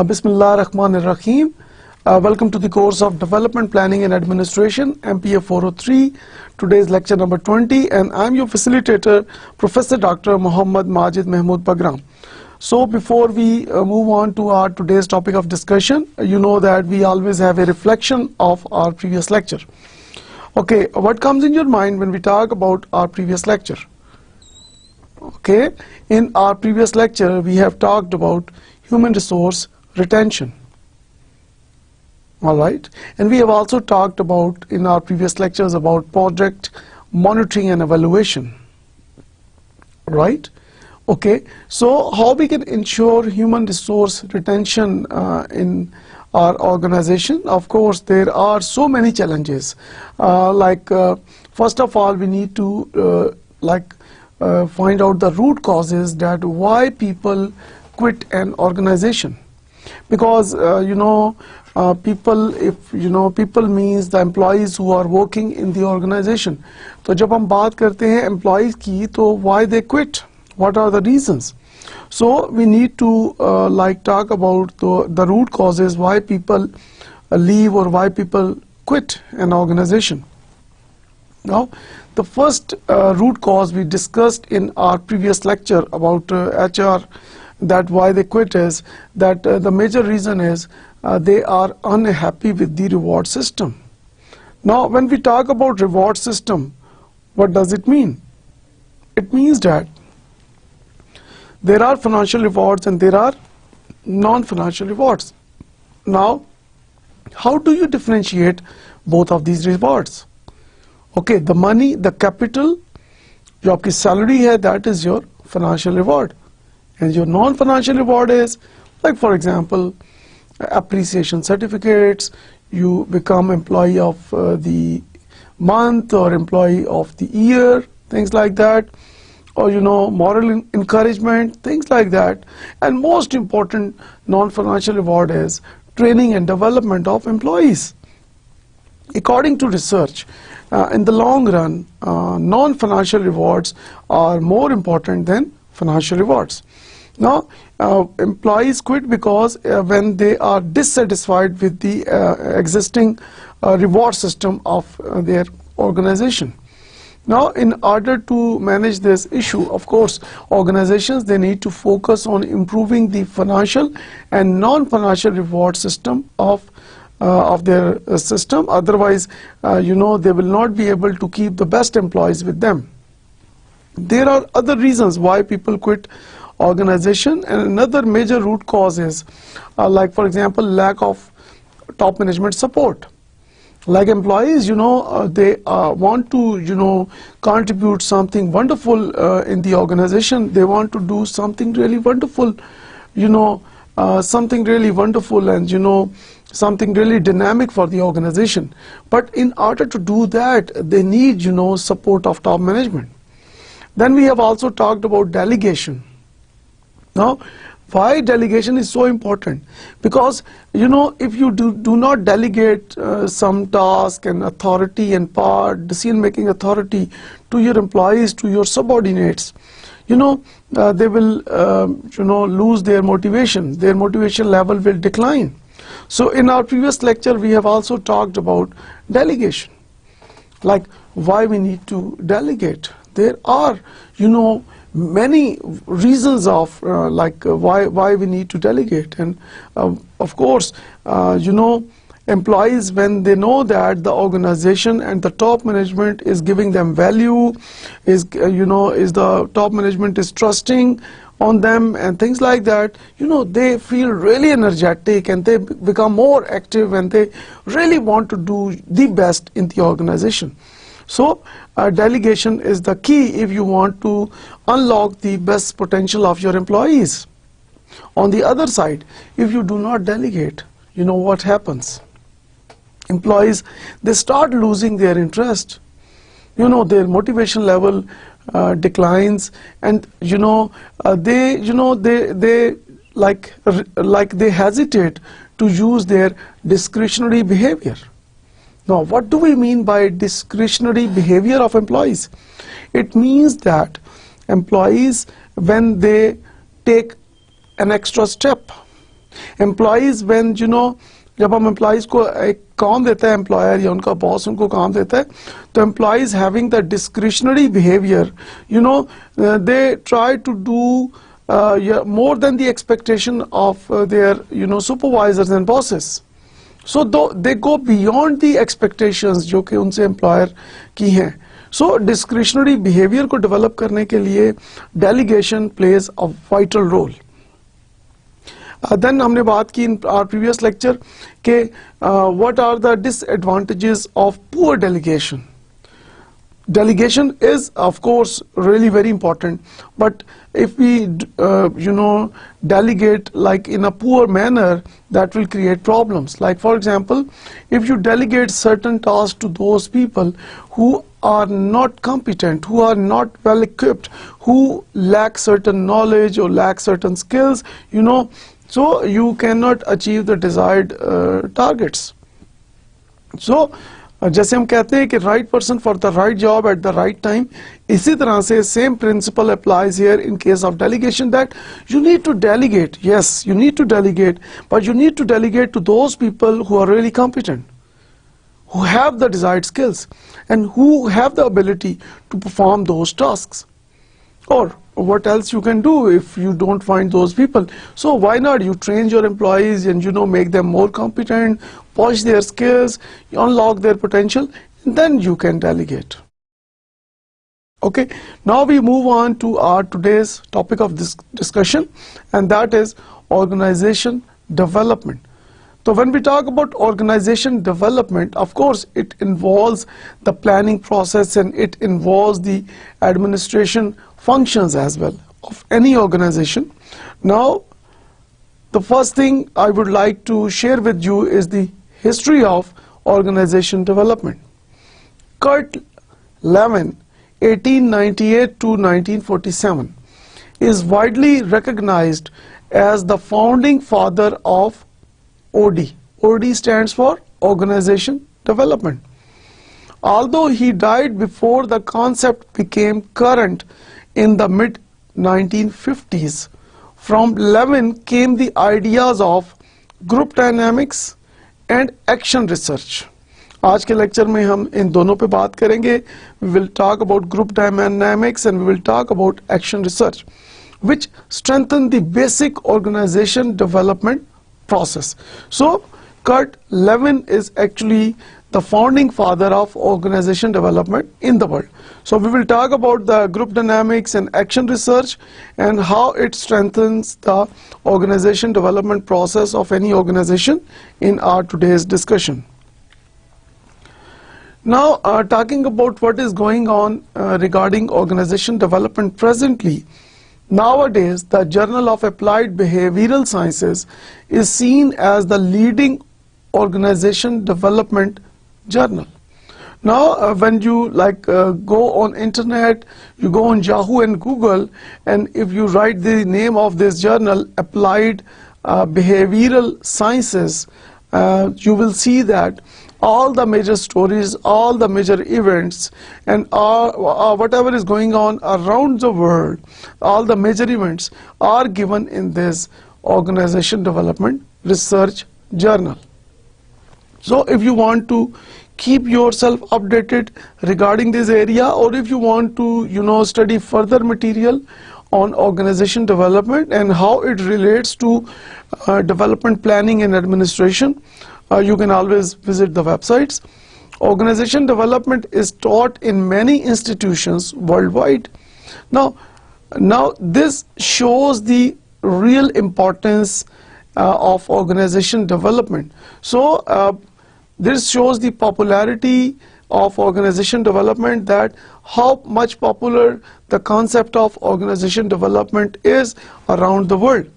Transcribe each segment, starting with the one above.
Bismillah ar-Rahman ar-Rahim. Welcome to the course of Development Planning and Administration, MPA 403. Today's lecture number 20, and I'm your facilitator, Professor Dr. Muhammad Majid Mahmood Bagram. So before we move on to our today's topic of discussion, you know that we always have a reflection of our previous lecture. Okay, what comes in your mind when we talk about our previous lecture? Okay, in our previous lecture, we have talked about human resource retention. All right, and we have also talked about in our previous lectures about project monitoring and evaluation. Right? Okay, so how we can ensure human resource retention in our organization? Of course, there are so many challenges. First of all, we need to find out the root causes that why people quit an organization. Because people means the employees who are working in the organization. So जब हम बात करते हैं employees की, तो why they quit? What are the reasons? So we need to talk about the root causes why people leave or why people quit an organization. Now, the first root cause we discussed in our previous lecture about HR, that why they quit is that the major reason is they are unhappy with the reward system. Now, when we talk about reward system, what does it mean? It means that there are financial rewards and there are non-financial rewards. Now, how do you differentiate both of these rewards? Okay, the money, the capital, जो आपकी salary है, that is your financial reward. And your non-financial reward is, like for example, appreciation certificates, you become employee of the month or employee of the year, things like that, or moral encouragement, things like that. And most important non-financial reward is training and development of employees. According to research, in the long run, non-financial rewards are more important than financial rewards. Now, employees quit because when they are dissatisfied with the existing reward system of their organization. Now, in order to manage this issue, of course, organizations, they need to focus on improving the financial and non-financial reward system of their system. Otherwise, they will not be able to keep the best employees with them. There are other reasons why people quit organization, and another major root cause is for example, lack of top management support. Like employees, they want to contribute something wonderful in the organization. They want to do something really wonderful, something really wonderful and something really dynamic for the organization. But in order to do that, they need support of top management. Then we have also talked about delegation. Now, why delegation is so important? Because if you do not delegate some task and authority and power, decision-making authority to your employees, to your subordinates, they will lose their motivation. Their motivation level will decline. So in our previous lecture, we have also talked about delegation, like why we need to delegate. There are many reasons of why we need to delegate, and of course employees, when they know that the organization and the top management is giving them value, is the top management is trusting on them and things like that, they feel really energetic and they become more active and they really want to do the best in the organization. So delegation is the key if you want to unlock the best potential of your employees. On the other side, if you do not delegate, what happens? Employees, they start losing their interest. their motivation level declines, and they like they hesitate to use their discretionary behavior. Now, what do we mean by discretionary behavior of employees? It means that employees, when they take an extra step, employees when जब हम employees को एक काम देता है employer या उनका boss उनको काम देता है, तो employees having the discretionary behaviour, they try to do more than the expectation of their supervisors and bosses. So they go beyond the expectations जो कि उनसे employer की हैं. So discretionary behavior को develop करने के लिए delegation plays a vital role. Then हमने बात की in our previous lecture कि what are the disadvantages of poor delegation. Delegation is of course really very important, but if we delegate like in a poor manner, that will create problems. Like for example, if you delegate certain tasks to those people who are not competent, who are not well equipped, who lack certain knowledge or lack certain skills, so you cannot achieve the desired targets. So जैसे हम कहते हैं कि right person for the right job at the right time, इसी तरह से same principle applies here in case of delegation, that you need to delegate. Yes, you need to delegate, but you need to delegate to those people who are really competent, who have the desired skills, and who have the ability to perform those tasks. Or what else you can do if you don't find those people? So why not you train your employees and make them more competent, polish their skills, unlock their potential, and then you can delegate. Okay, now we move on to our today's topic of this discussion, and that is organization development. So when we talk about organization development, of course it involves the planning process and it involves the administration functions as well of any organization. Now, the first thing I would like to share with you is the history of organization development. Kurt Lewin, 1898 to 1947, is widely recognized as the founding father of OD. OD stands for organization development. Although he died before the concept became current in the mid-1950s, from Lewin came the ideas of group dynamics and action research. आज के lecture में हम इन दोनों पे बात करेंगे. We will talk about group dynamics and we will talk about action research, which strengthen the basic organization development process. So Kurt Lewin is actually the founding father of organization development in the world. So we will talk about the group dynamics and action research and how it strengthens the organization development process of any organization in our today's discussion. Now talking about what is going on regarding organization development presently. Nowadays, the Journal of Applied Behavioral Sciences is seen as the leading organization development journal. Now, when you go on internet, you go on Yahoo and Google, and if you write the name of this journal, Applied Behavioral Sciences, you will see that all the major stories, all the major events, and whatever is going on around the world, all the major events are given in this organization development research journal. So if you want to keep yourself updated regarding this area, or if you want to study further material on organization development and how it relates to development planning and administration, you can always visit the websites. Organization development is taught in many institutions worldwide. Now this shows the real importance of organization development. So this shows the popularity of organization development, that how much popular the concept of organization development is around the world.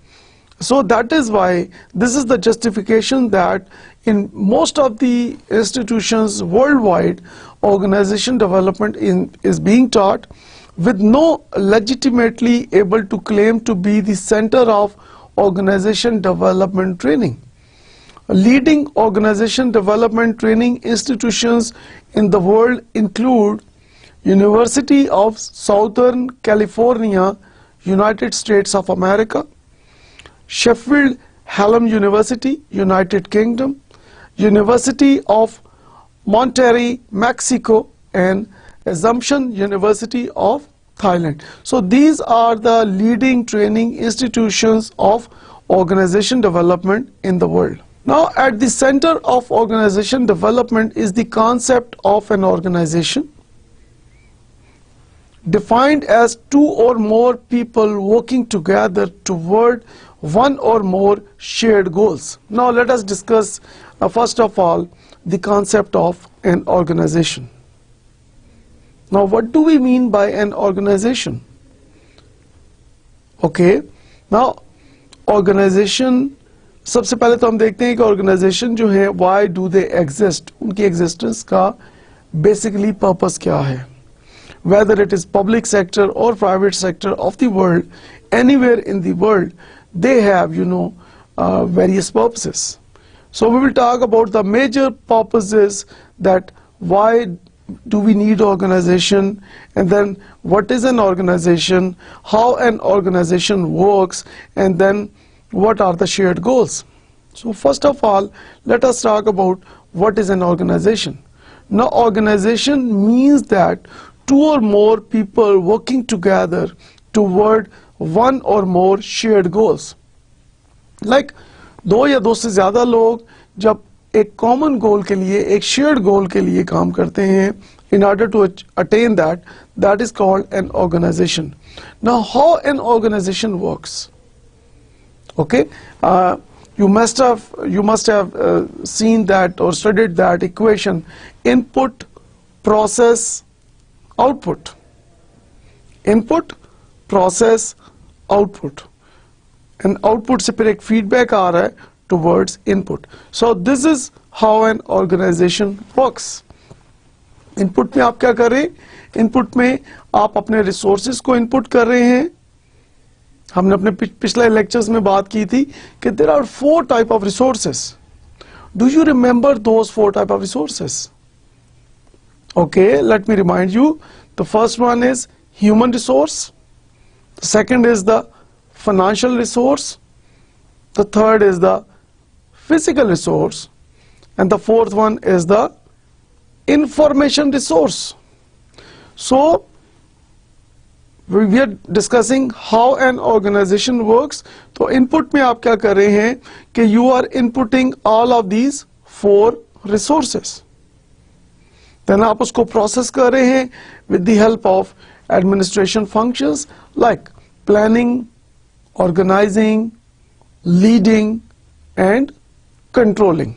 So that is why this is the justification that in most of the institutions worldwide, organization development is being taught with no legitimately able to claim to be the center of organization development training. Leading organization development training institutions in the world include University of Southern California, United States of America, Sheffield Hallam University, United Kingdom, University of Monterrey, Mexico, and Assumption University of Thailand. So these are the leading training institutions of organization development in the world. Now, at the center of organization development is the concept of an organization, defined as two or more people working together toward one or more shared goals. Now let us discuss first of all the concept of an organization. Now what do we mean by an organization? Okay, now organization, सबसे पहले तो हम देखते हैं कि organization जो है why do they exist, उनकी existence का basically purpose क्या है. Whether it is public sector or private sector of the world, anywhere in the world, they have, various purposes. So we will talk about the major purposes, that why do we need organization, and then what is an organization, how an organization works, and then what are the shared goals. So first of all, let us talk about what is an organization. Now organization means that two or more people working together toward one or more shared goals. Like दो या दो से ज़्यादा लोग जब एक common goal के लिए, एक shared goal के लिए काम करते हैं, in order to attain that, that is called an organization. Now how an organization works? Okay, you must have seen that or studied that equation: input, process, output. Input, process, output. And output से फिर एक feedback आ रहा है towards input. So this is how an organization works. Input में आप क्या कर रहे हैं? Input में आप अपने resources को input कर रहे हैं. हमने अपने पिछले lectures में बात की थी कि there are 4 type of resources. Do you remember those 4 type of resources? Okay, let me remind you. The first one is human resource. The second is the financial resource. The third is the physical resource. And the fourth one is the information resource. So we are discussing how an organization works. तो input में आप क्या कर रहे हैं कि you are inputting all of these 4 resources. Then आप उसको process कर रहे हैं with the help of administration functions like planning, organizing, leading, and controlling.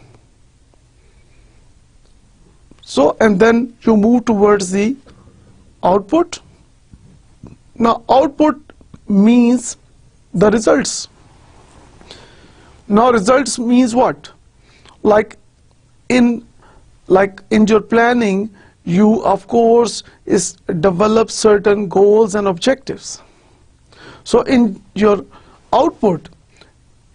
So, and then you move towards the output. Now output means the results. Now results means what? Like in your planning, you of course develop certain goals and objectives. So in your output,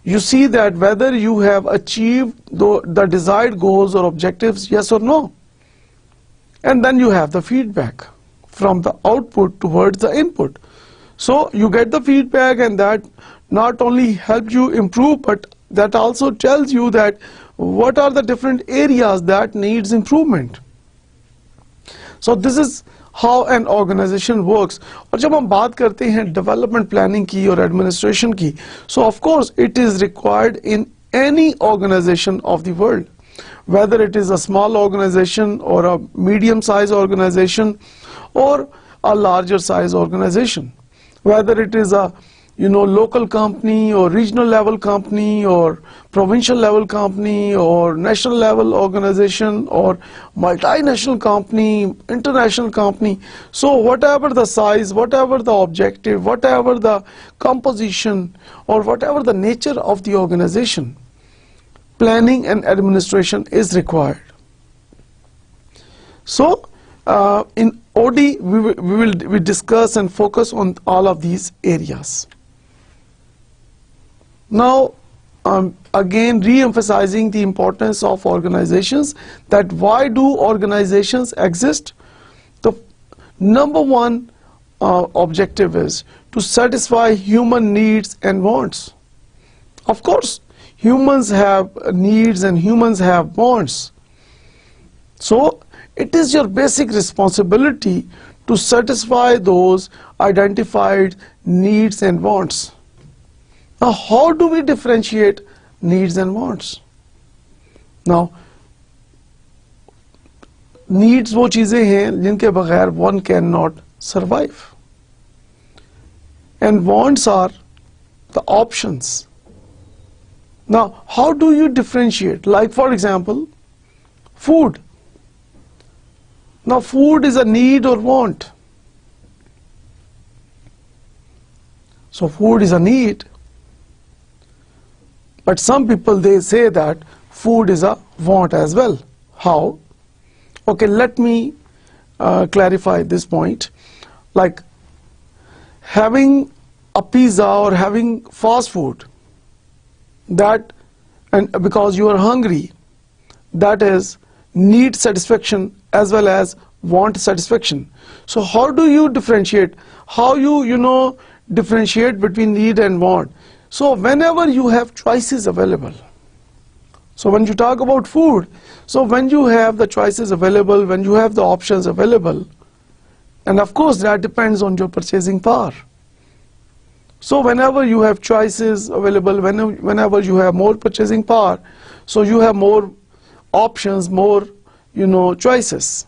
you see that whether you have achieved the desired goals or objectives, yes or no. And then you have the feedback from the output towards the input. So you get the feedback, and that not only helps you improve, but that also tells you that what are the different areas that needs improvement. So this is how an organization works. और जब हम बात करते हैं development planning की और administration की, so of course it is required in any organization of the world, whether it is a small organization or a medium-sized organization or a larger size organization, whether it is a local company or regional level company or provincial level company or national level organization or multinational company, international company. So whatever the size, whatever the objective, whatever the composition or whatever the nature of the organization, planning and administration is required. So in OD we discuss and focus on all of these areas. Now again re-emphasizing the importance of organizations, that why do organizations exist? The number one objective is to satisfy human needs and wants. Of course, humans have needs and humans have wants. So it is your basic responsibility to satisfy those identified needs and wants. Now, how do we differentiate needs and wants? Now, needs वो चीजें हैं जिनके बगैर one cannot survive, and wants are the options. Now, how do you differentiate? Like for example, food. Now, food is a need or want. So food is a need. But some people, they say that food is a want as well. How? Okay, let me clarify this point. Like having a pizza or having fast food, that, and because you are hungry, that is need satisfaction as well as want satisfaction. So how do you differentiate? How you differentiate between need and want? So whenever you have choices available, so when you talk about food, so when you have the choices available, when you have the options available, and of course that depends on your purchasing power. So whenever you have choices available, whenever you have more purchasing power, so you have more options, more choices,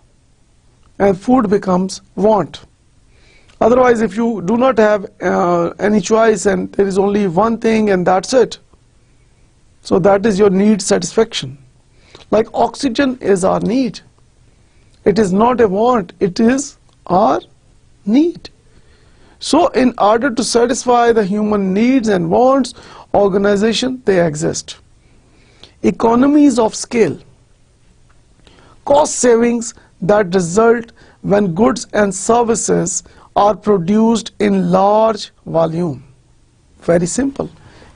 and food becomes want. Otherwise, if you do not have any choice and there is only one thing and that's it, so that is your need satisfaction. Like oxygen is our need. It is not a want, it is our need. So in order to satisfy the human needs and wants, organization, they exist. Economies of scale, cost savings that result when goods and services are produced in large volume. Very simple.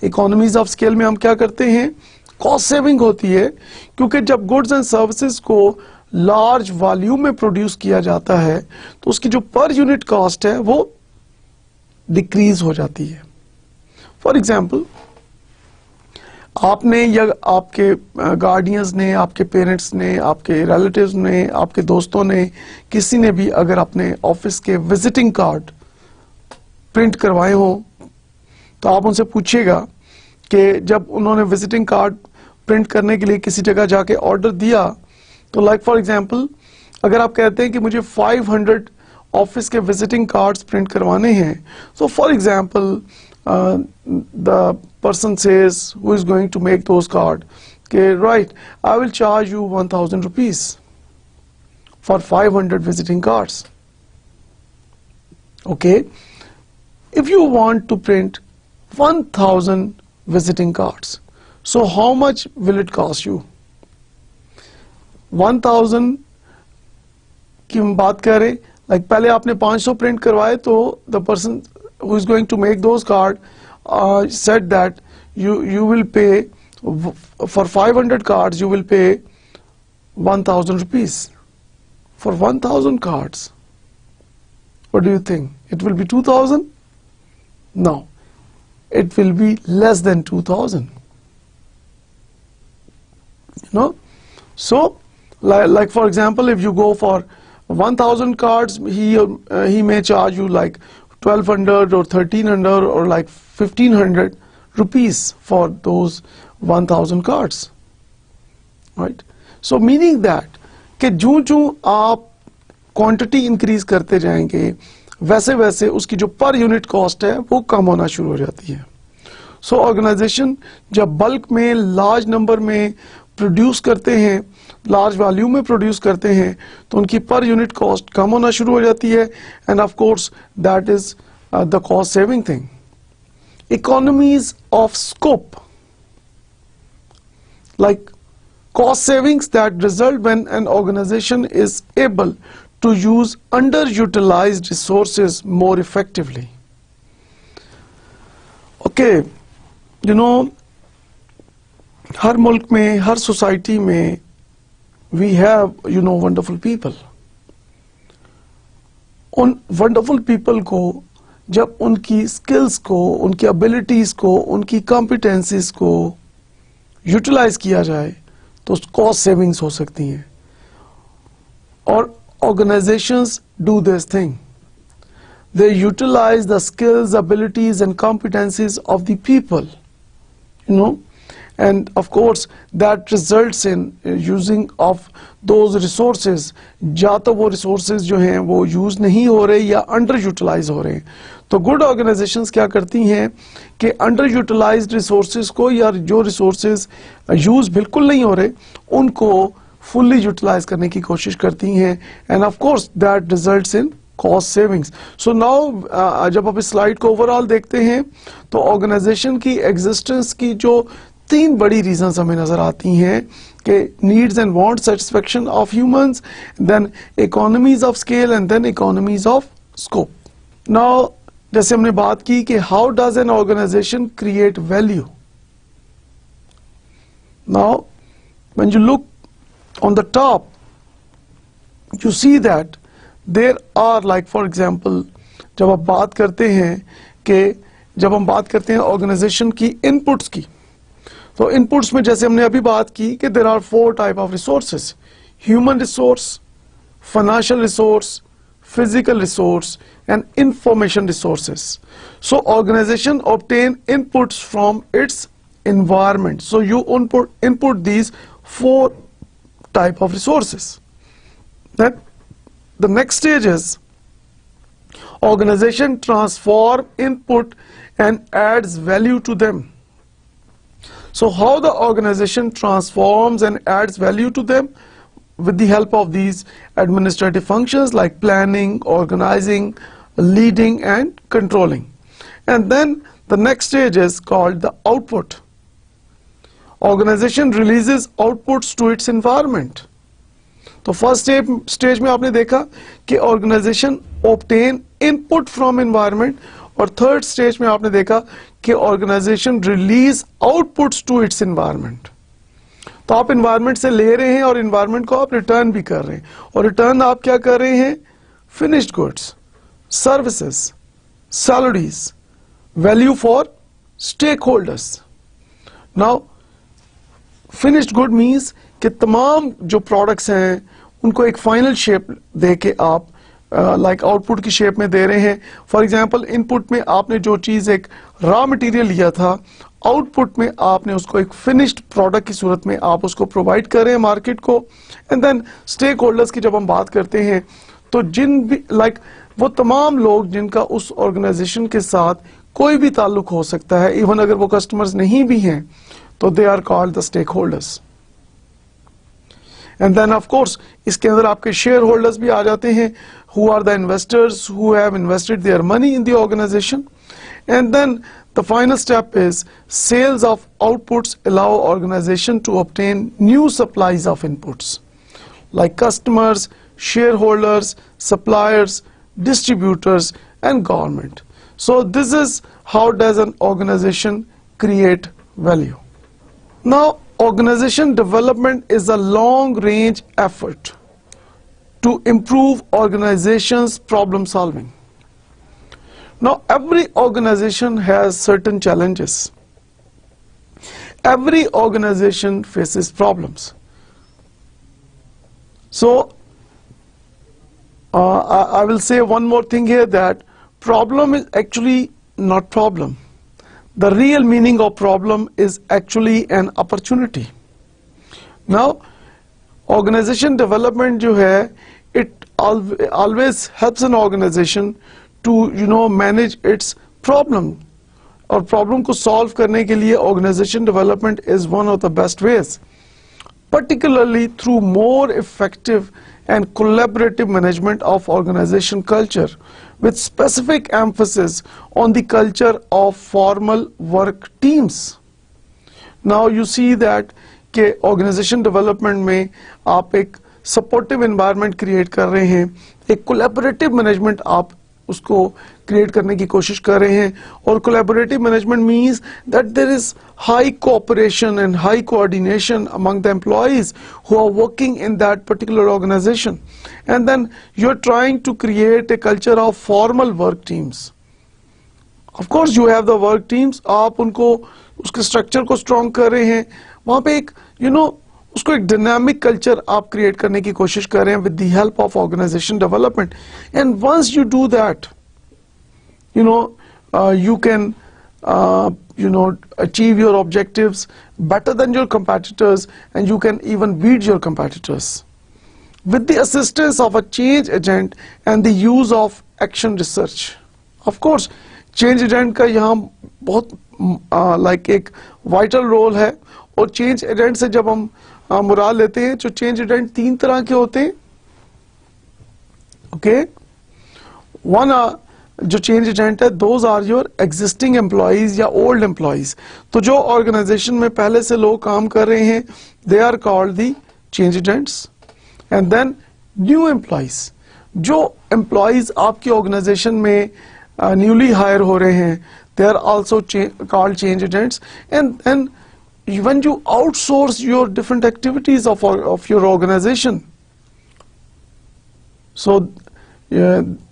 Economies of scale में हम क्या करते हैं? Cost saving होती है, क्योंकि जब goods and services को large volume में produce किया जाता है, तो उसकी जो per unit cost है वो decrease हो जाती है. For example, आपने या आपके गार्डियंस ने, आपके पेरेंट्स ने, आपके रिलेटिव्स ने, आपके दोस्तों ने, किसी ने भी अगर अपने ऑफिस के विजिटिंग कार्ड प्रिंट करवाए हो, तो आप उनसे पूछिएगा कि जब उन्होंने विजिटिंग कार्ड प्रिंट करने के लिए किसी जगह जाके ऑर्डर दिया, तो लाइक फॉर एग्जांपल अगर आप कहते हैं कि मुझे 500 ऑफिस के विजिटिंग कार्ड्स प्रिंट करवाने हैं, so for example the person says who is going to make those cards, okay, right, I will charge you 1000 rupees for 500 visiting cards. Okay, if you want to print 1000 visiting cards, so how much will it cost you? 1000 की हम बात करें, like पहले आपने 500 print करवाए, तो the person who is going to make those cards said that you will pay for 500 cards, you will pay 1000 rupees for 1000 cards. What do you think? It will be 2000? No, it will be less than 2000. So like for example, if you go for 1000 cards, he may charge you like 1200 or 1300 or like 1500 rupees for those 1000 cards, right? So meaning that कि जो आप quantity increase करते जाएंगे, वैसे वैसे उसकी जो per unit cost है वो कम होना शुरू हो जाती है। सो ऑर्गेनाइजेशन जब बल्क में लार्ज नंबर में प्रोड्यूस करते हैं, लार्ज वॉल्यूम में प्रोड्यूस करते हैं, तो उनकी पर यूनिट कॉस्ट कम होना शुरू हो जाती है, end of course that is the cost saving thing. Economies of scope, like cost savings that result when an organization is able to use underutilized resources more effectively. Okay, you know, हर मुल्क में, हर society में we have, you know, wonderful people. उन wonderful people को जब उनकी skills को, उनकी abilities को, उनकी कॉम्पिटेंसीज को यूटिलाइज किया जाए तो कॉस्ट सेविंग्स हो सकती हैं। और organisations do this thing, they utilise the skills, abilities and competencies of the people, you know, and of course that results in using of those resources। या तो वो resources जो हैं वो यूज नहीं हो रहे या अंडर यूटिलाइज हो रहे हैं। तो गुड ऑर्गेनाइजेशंस क्या करती हैं कि अंडर यूटिलाइज्ड रिसोर्सेज को, या जो रिसोर्सेज यूज बिल्कुल नहीं हो रहे उनको फुल्ली यूटिलाइज करने की कोशिश करती हैं, end of course that results in cost savings. So now जब आप इस स्लाइड को ओवरऑल देखते हैं तो ऑर्गेनाइजेशन की एग्जिस्टेंस की जो 3 बड़ी रीजंस हमें नजर आती हैं कि needs and want satisfaction of humans, then economies of scale, and then economies of scope. Now जैसे हमने बात की कि how does an organisation create value. Now when you look on the top you see that there are, like for example, जब आप बात करते हैं कि जब हम बात करते हैं ऑर्गेनाइजेशन की इनपुट्स की, तो इनपुट्स में जैसे हमने अभी बात की कि there are 4 type of resources: human resource, financial resource, physical resource and information resources. So organization obtain inputs from its environment. So you input these 4 type of resources. Then the next stage is organization transform input and adds value to them. So how the organization transforms and adds value to them? With the help of these administrative functions like planning, organizing, leading and controlling. And then the next stage is called the output. Organization releases outputs to its environment. तो first stage में आपने देखा कि organisation obtain input from environment, और third stage में आपने देखा कि organisation release outputs to its environment. तो आप एनवायरनमेंट से ले रहे हैं और एनवायरनमेंट को आप रिटर्न भी कर रहे हैं, और रिटर्न आप क्या कर रहे हैं? Finished goods, services, salaries, value for stakeholders. Now finished good means कि तमाम जो प्रोडक्ट्स हैं उनको एक फाइनल शेप दे के आप लाइक आउटपुट की शेप में दे रहे हैं। फॉर एग्जांपल इनपुट में आपने जो चीज एक रॉ मटेरियल लिया था, आउटपुट में आपने उसको एक फिनिश्ड प्रोडक्ट की सूरत में आप उसको प्रोवाइड कर रहे हैं मार्केट को। एंड देन स्टेक होल्डर्स की जब हम बात करते हैं तो जिन भी लाइक वो तमाम लोग जिनका उस ऑर्गेनाइजेशन के साथ कोई भी ताल्लुक हो सकता है, इवन अगर वो कस्टमर्स नहीं भी हैं, तो they are called the stakeholders. And then of course इसके अंदर आपके शेयर होल्डर्स भी आ जाते हैं, who are the investors who have invested their money in the organisation. And then the final step is sales of outputs allow organization to obtain new supplies of inputs like customers, shareholders, suppliers, distributors and government. So this is how does an organization create value. Now organization development is a long range effort to improve organization's problem solving. Now every organization has certain challenges. Every organization faces problems. So I will say one more thing here, that problem is actually not problem. The real meaning of problem is actually an opportunity. Now organization development जो है, it always helps an organization to manage its problem. और problem को solve करने के लिए organization development is one of the best ways, particularly through more effective and collaborative management of organization culture with specific emphasis on the culture of formal work teams. Now you see that कि organization development में आप एक supportive environment create कर रहे हैं, एक collaborative management आप उसको create करने की कोशिश कर रहे हैं, और collaborative management means that there is high cooperation and high coordination among the employees who are working in that particular organization, and then you're trying to create a culture of formal work teams. Of course you have the work teams, आप उनको उसके structure को strong कर रहे हैं, वहाँ पे एक उसको एक डायनामिक कल्चर आप क्रिएट करने की कोशिश कर रहे हैं with the help of organization development. And once you do that, you can achieve your objectives better than your competitors, and you can even beat your competitors with the assistance of a change agent and the use of action research. Of course change agent का यहाँ बहुत like एक vital role है, और change agent से जब हम मुराद लेते हैं, जो change agent 3 तरह के होते हैं. Okay, one जो change agent है, those are your existing employees या old employees. तो जो organization में पहले से लोग काम कर रहे हैं, they are called the change agents. And then new employees, जो employees आपकी organization में newly hire हो रहे हैं, they are also called change agents. And when you outsource your different activities of your organization, so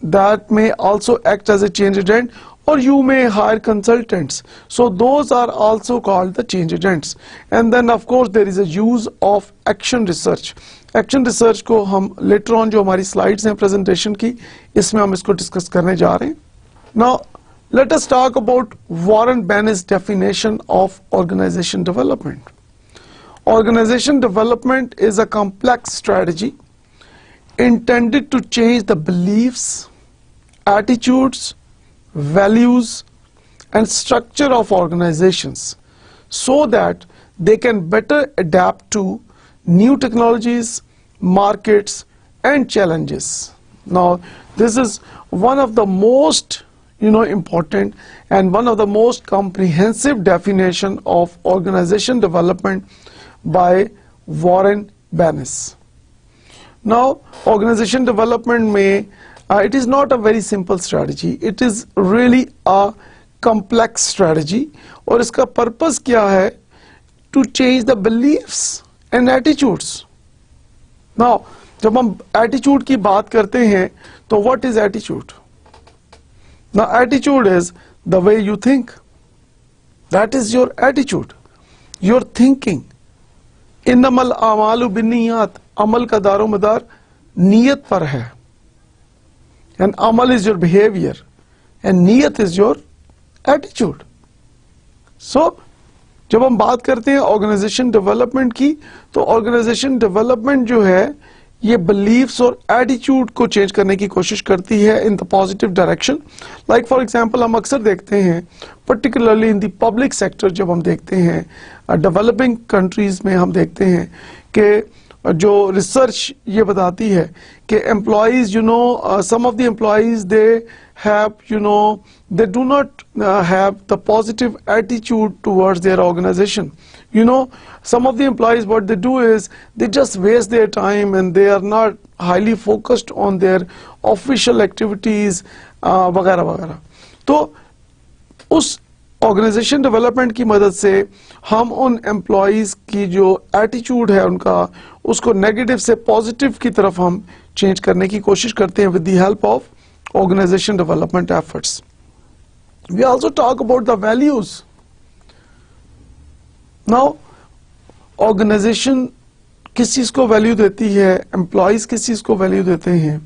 that may also act as a change agent, or you may hire consultants, so those are also called the change agents. And then of course there is a use of action research. Action research को हम later on जो हमारी slides हैं presentation की, इसमें हम इसको discuss करने जा रहे हैं. Now let us talk about Warren Bennis' definition of organization development. Organization development is a complex strategy intended to change the beliefs, attitudes, values, and structure of organizations so that they can better adapt to new technologies, markets, and challenges. Now, this is one of the most important and one of the most comprehensive definition of organization development by Warren Bennis. Now, organization development may it is not a very simple strategy. It is really a complex strategy. और इसका purpose क्या है? To change the beliefs and attitudes. Now, जब हम attitude की बात करते हैं, तो what is attitude? Now, attitude is the way you think. That is your attitude, your thinking. इन्नमल आमालु बिन्नियात, अमल का दारो मदार नीयत पर है. And amal is your behavior, and niyat is your attitude. So, जब हम बात करते हैं organization development की, तो organization development जो है, ये beliefs और attitude को change करने की कोशिश करती है in the positive direction. Like for example, हम अक्सर देखते हैं, particularly in the public sector, जब हम देखते हैं developing countries में हम देखते हैं कि जो research ये बताती है कि employees, some of the employees they have, they do not have the positive attitude towards their organization. Some of the employees, what they do is they just waste their time and they are not highly focused on their official activities वगैरह वगैरह. तो उस organisation development की मदद से हम उन employees की जो एटीट्यूड है उनका, उसको नेगेटिव से पॉजिटिव की तरफ हम चेंज करने की कोशिश करते हैं with the help of organization development efforts. We also talk about the values. Now organization किस चीज को वैल्यू देती है, एम्प्लॉयज किस चीज को वैल्यू देते हैं.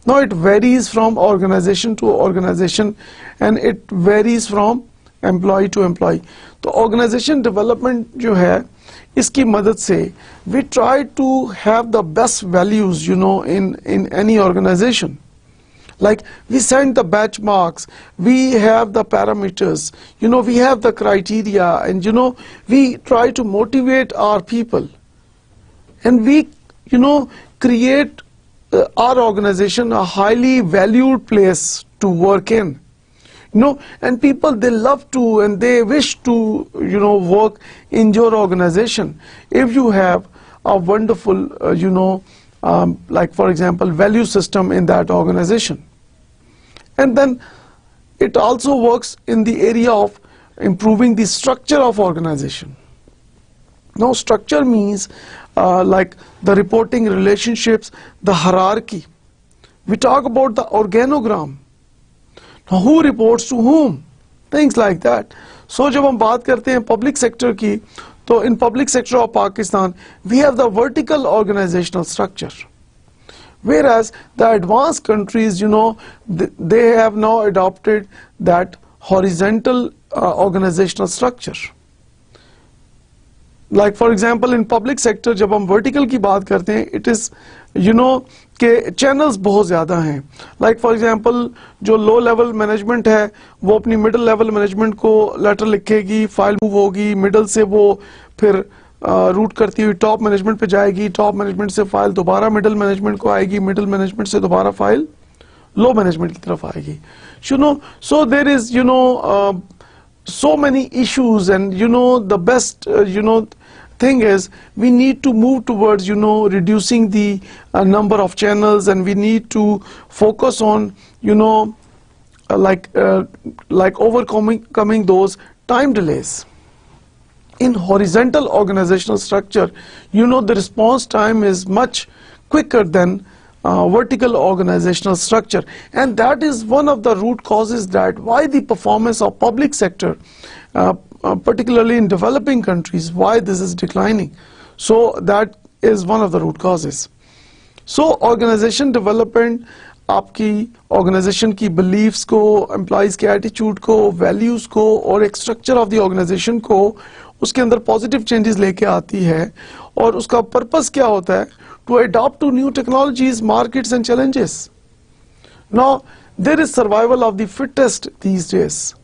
Now it varies from organization to organization and it varies from employee to employee. तो ऑर्गेनाइजेशन डेवलपमेंट जो है इसकी मदद से we try to have the best values in any organization. Like we send the benchmarks, we have the parameters, we have the criteria, and we try to motivate our people, and we create our organization a highly valued place to work in. And people, they love to and they wish to work in your organization if you have a wonderful like for example value system in that organization. And then it also works in the area of improving the structure of organization. Now structure means like the reporting relationships, the hierarchy. We talk about the organogram. Now who reports to whom? Things like that. So जब हम बात करते हैं public sector की, तो in public sector of Pakistan we have the vertical organizational structure, whereas the advanced countries they have now adopted that horizontal organizational structure. Like for example in public sector जब हम vertical की बात करते हैं, it is के channels बहुत ज़्यादा हैं. Like for example जो low level management है वो अपनी middle level management को letter लिखेगी, file move होगी, middle से वो फिर route करती हुई top management पे जाएगी, top management से file दोबारा middle management को आएगी, middle management से दोबारा file low management की तरफ आएगी. So there is so many issues, and the best thing is we need to move towards reducing the number of channels, and we need to focus on like overcoming those time delays. In horizontal organizational structure, the response time is much quicker than vertical organizational structure, and that is one of the root causes that why the performance of public sector, particularly in developing countries, why this is declining. So that is one of the root causes. So organization development आपकी organization की beliefs को, employees के attitude को, values को और एक structure of the organization को उसके अंदर positive changes लेके आती है, और उसका purpose क्या होता है? To adapt to new technologies, markets and challenges. Now there is survival of the fittest these days.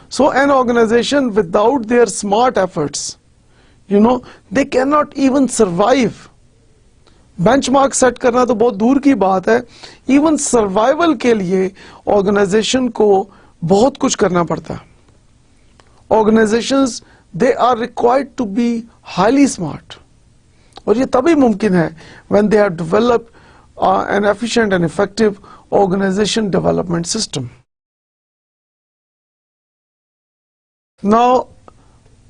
So an organization without their smart efforts, they cannot even survive. Benchmark set करना तो बहुत दूर की बात है, even survival के लिए organization को बहुत कुछ करना पड़ता है. Organizations, they are required to be highly smart. और ये तभी मुमकिन है when they have developed an efficient and effective organization development system. Now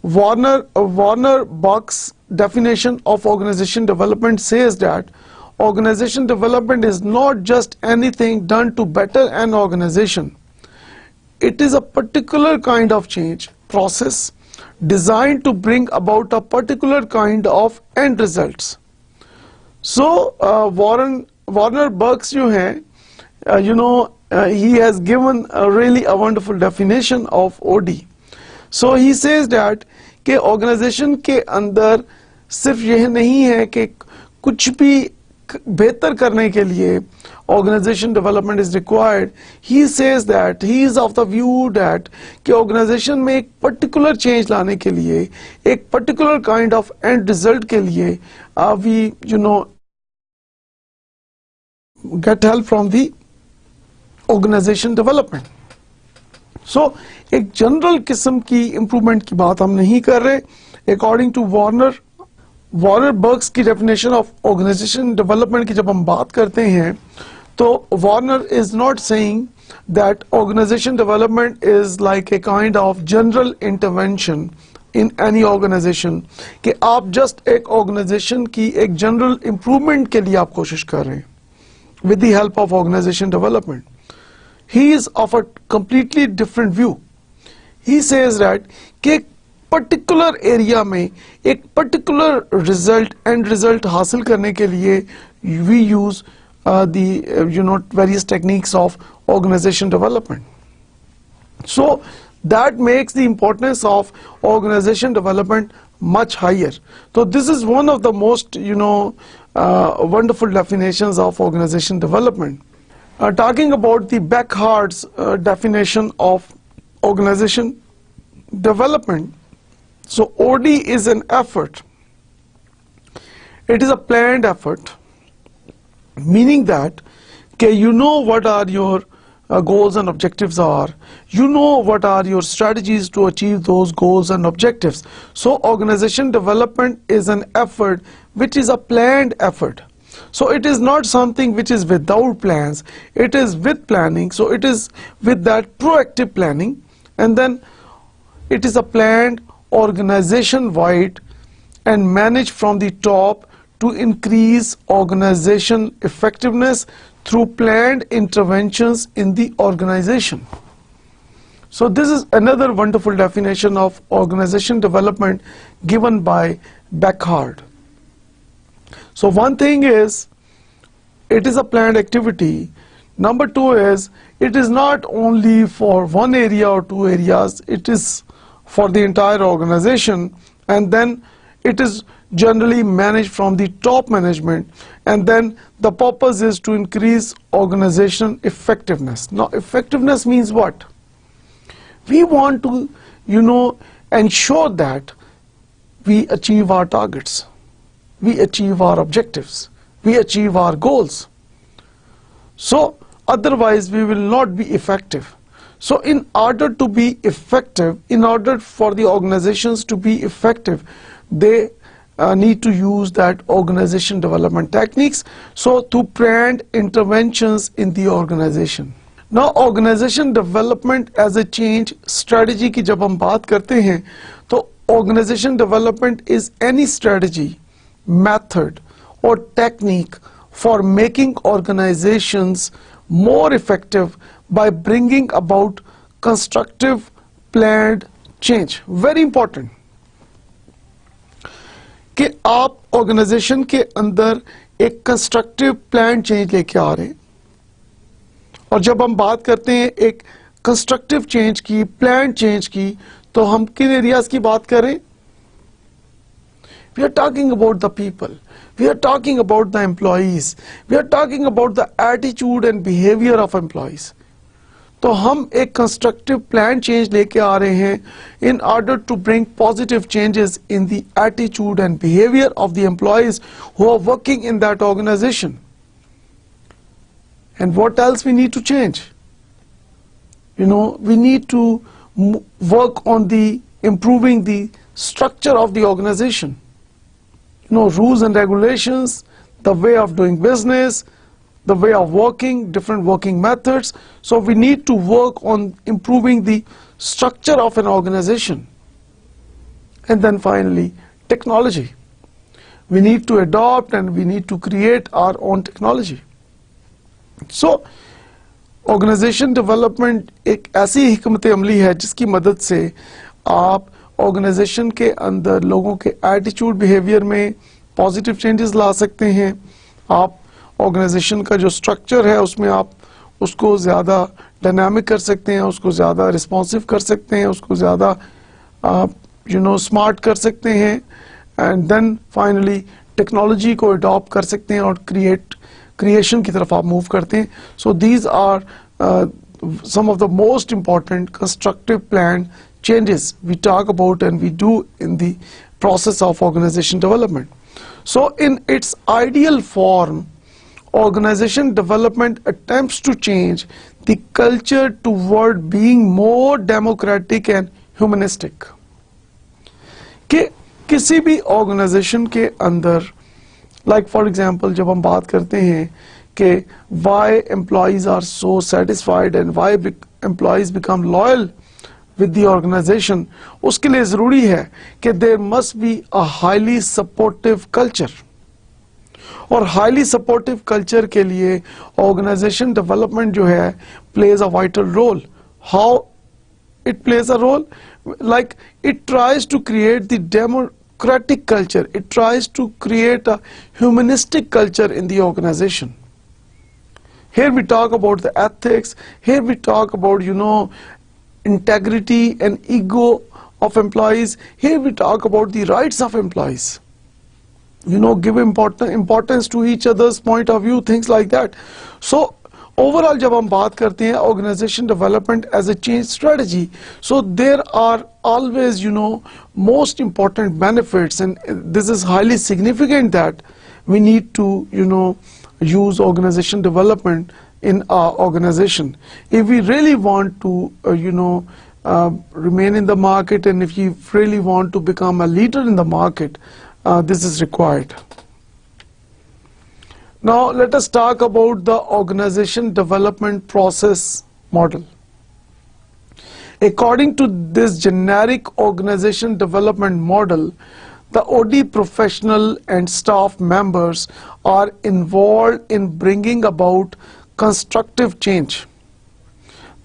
Warner Buck's definition of organization development says that organization development is not just anything done to better an organization. It is a particular kind of change process designed to bring about a particular kind of end results. So Warner Bucks जो है, he has given really a wonderful definition of OD. So he says that कि organization के अंदर सिर्फ यह नहीं है कि कुछ भी बेहतर करने के लिए organization development is required. He says that he is of the view that कि organization में एक particular change लाने के लिए, एक particular kind of end result के लिए we get help from the organization development. So एक जनरल किस्म की इम्प्रूवमेंट की बात हम नहीं कर रहे. अकॉर्डिंग टू वार्नर बर्ग्स की डेफिनेशन ऑफ ऑर्गेनाइजेशन डेवलपमेंट की जब हम बात करते हैं, तो Warner is not saying that organization development is like a kind of general intervention in any organization, कि आप जस्ट एक ऑर्गेनाइजेशन की एक जनरल इम्प्रूवमेंट के लिए आप कोशिश कर रहे हैं with the help of organization development. He is of a completely different view. He says that कि एक particular area में एक particular end result हासिल करने के लिए we use the various techniques of organization development. So that makes the importance of organization development much higher. So this is one of the most wonderful definitions of organization development. Talking about the Beckhart's definition of organization development. So OD is an effort. It is a planned effort, meaning that you know what are your goals and objectives are. You know what are your strategies to achieve those goals and objectives. So organization development is an effort which is a planned effort. So it is not something which is without plans. It is with planning. So it is with that proactive planning, and then it is a planned organization-wide and managed from the top to increase organization effectiveness through planned interventions in the organization. So this is another wonderful definition of organization development given by Beckhart. So one thing is, it is a planned activity. Number two is, it is not only for one area or two areas, it is for the entire organization, and then it is generally managed from the top management, and then the purpose is to increase organization effectiveness. Now effectiveness means what? We want to, ensure that we achieve our targets, we achieve our objectives, we achieve our goals. So otherwise we will not be effective. So in order to be effective, in order for the organizations to be effective, they need to use that organization development techniques, so to planned interventions in the organization. Now organization development as a change strategy की जब हम बात करते हैं, तो organization development is any strategy, method or technique for making organizations more effective by bringing about constructive planned change. Very important कि आप organisation के अंदर एक कंस्ट्रक्टिव प्लान चेंज लेके आ रहे हैं, और जब हम बात करते हैं एक कंस्ट्रक्टिव चेंज की, प्लान चेंज की, तो हम किन एरियाज की बात करें? We are talking about the people, we are talking about the employees, we are talking about the attitude and behavior of employees. तो हम एक कंस्ट्रक्टिव प्लान चेंज लेके आ रहे हैं in order to bring positive changes in the attitude and behavior of the employees who are working in that organization. And what else we need to change? We need to work on the improving the structure of the organization. Rules and regulations, the way of doing business, the way of working, different working methods. So we need to work on improving the structure of an organization. And then finally, technology. We need to adopt and we need to create our own technology. So organization development एक ऐसी हिकमत अमली है जिसकी मदद से आप organization के अंदर लोगों के attitude behavior में positive changes ला सकते हैं. आप ऑर्गेनाइजेशन का जो स्ट्रक्चर है उसमें आप उसको ज़्यादा डायनामिक कर सकते हैं, उसको ज़्यादा रिस्पॉन्सिव कर सकते हैं, उसको ज़्यादा स्मार्ट कर सकते हैं, एंड देन फाइनली टेक्नोलॉजी को अडॉप्ट कर सकते हैं और क्रिएशन की तरफ आप मूव करते हैं. So these are some of the most important constructive plan changes we talk about and we do in the process of organization development. So in its ideal form, organization development attempts to change the culture toward being more democratic and humanistic. कि किसी भी organization के अंदर, like for example जब हम बात करते हैं कि why employees are so satisfied and why employees become loyal with the organization, उसके लिए ज़रूरी है कि there must be a highly supportive culture. और highly supportive culture के लिए organization development जो है plays a vital role. How it plays a role? Like it tries to create the democratic culture. It tries to create a humanistic culture in the organization. Here we talk about the ethics. Here we talk about, integrity and ego of employees. Here we talk about the rights of employees. Give importance to each other's point of view, things like that. So overall जब हम बात करते हैं organization development as a change strategy, so there are always most important benefits, and this is highly significant that we need to use organization development in our organization if we really want to remain in the market, and if you really want to become a leader in the market, this is required. Now let us talk about the organization development process model. According to this generic organization development model, the OD professional and staff members are involved in bringing about constructive change.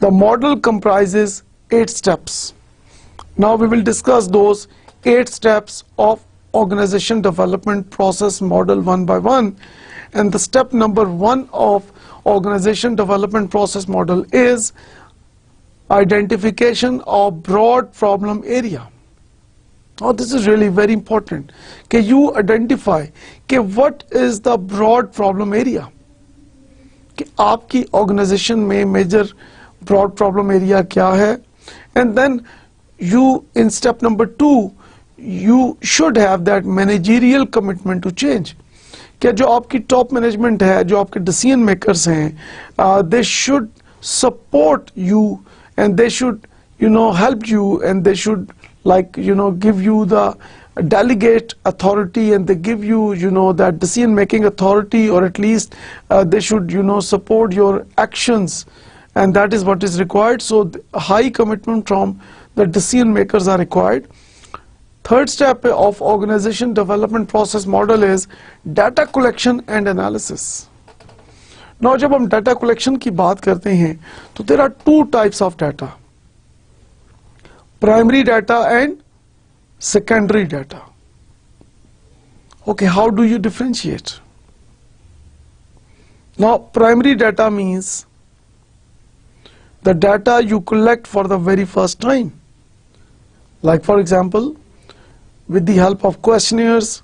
The model comprises 8 steps. Now we will discuss those 8 steps of organization development process model one by one. And the step number 1 of organization development process model is identification of broad problem area. Now this is really very important. Can you identify what is the broad problem area? कि आपकी organization में major broad problem area क्या है? And then you, in step number 2, you should have that managerial commitment to change. क्या जो आपकी top management है, जो आपके decision makers हैं, they should support you, and they should help you, and they should give you the delegate authority, and they give you that decision making authority, or at least they should support your actions, and that is what is required. So high commitment from the decision makers are required. Third step of organization development process model is data collection and analysis. Now जब हम data collection की बात करते हैं तो there are 2 types of data, primary data and secondary data. Okay, how do you differentiate? Now primary data means the data you collect for the very first time, like for example with the help of questionnaires,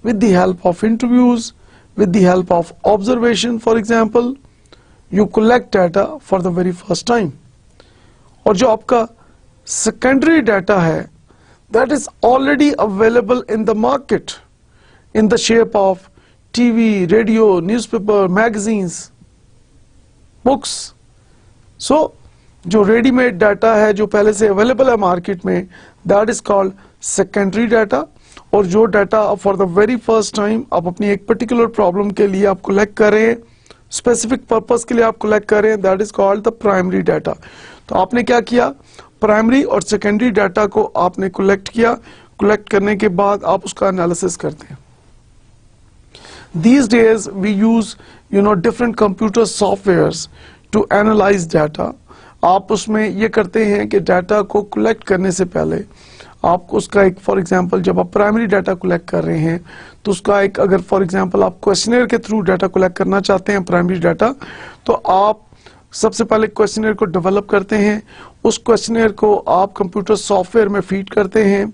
with the help of interviews, with the help of observation, for example, you collect data for the very first time. और जो आपका secondary data है, that is already available in the market in the shape of TV, radio, newspaper, magazines, books. So जो ready-made data है, जो पहले से available है market में, that is called secondary data. और जो data for the very first time आप अपनी एक पर्टिकुलर प्रॉब्लम के लिए आप कलेक्ट करें, स्पेसिफिक पर्पस के लिए आप कलेक्ट करें, that is called the primary data. तो आपने क्या किया, प्राइमरी और सेकेंडरी डाटा को आपने कलेक्ट किया, कलेक्ट करने के बाद आप उसका एनालिसिस करते हैं. These days we use different computer softwares to analyze data. आप उसमें ये करते हैं कि डाटा को कलेक्ट करने से पहले आपको उसका एक, फॉर एग्जांपल जब आप प्राइमरी डाटा कलेक्ट कर रहे हैं तो उसका एक, अगर फॉर एग्जांपल आप क्वेश्चनर के थ्रू डाटा कलेक्ट करना चाहते हैं प्राइमरी डाटा, तो आप सबसे पहले क्वेश्चनर को डेवलप करते हैं, उस क्वेश्चनर को आप कंप्यूटर सॉफ्टवेयर में फीड करते हैं,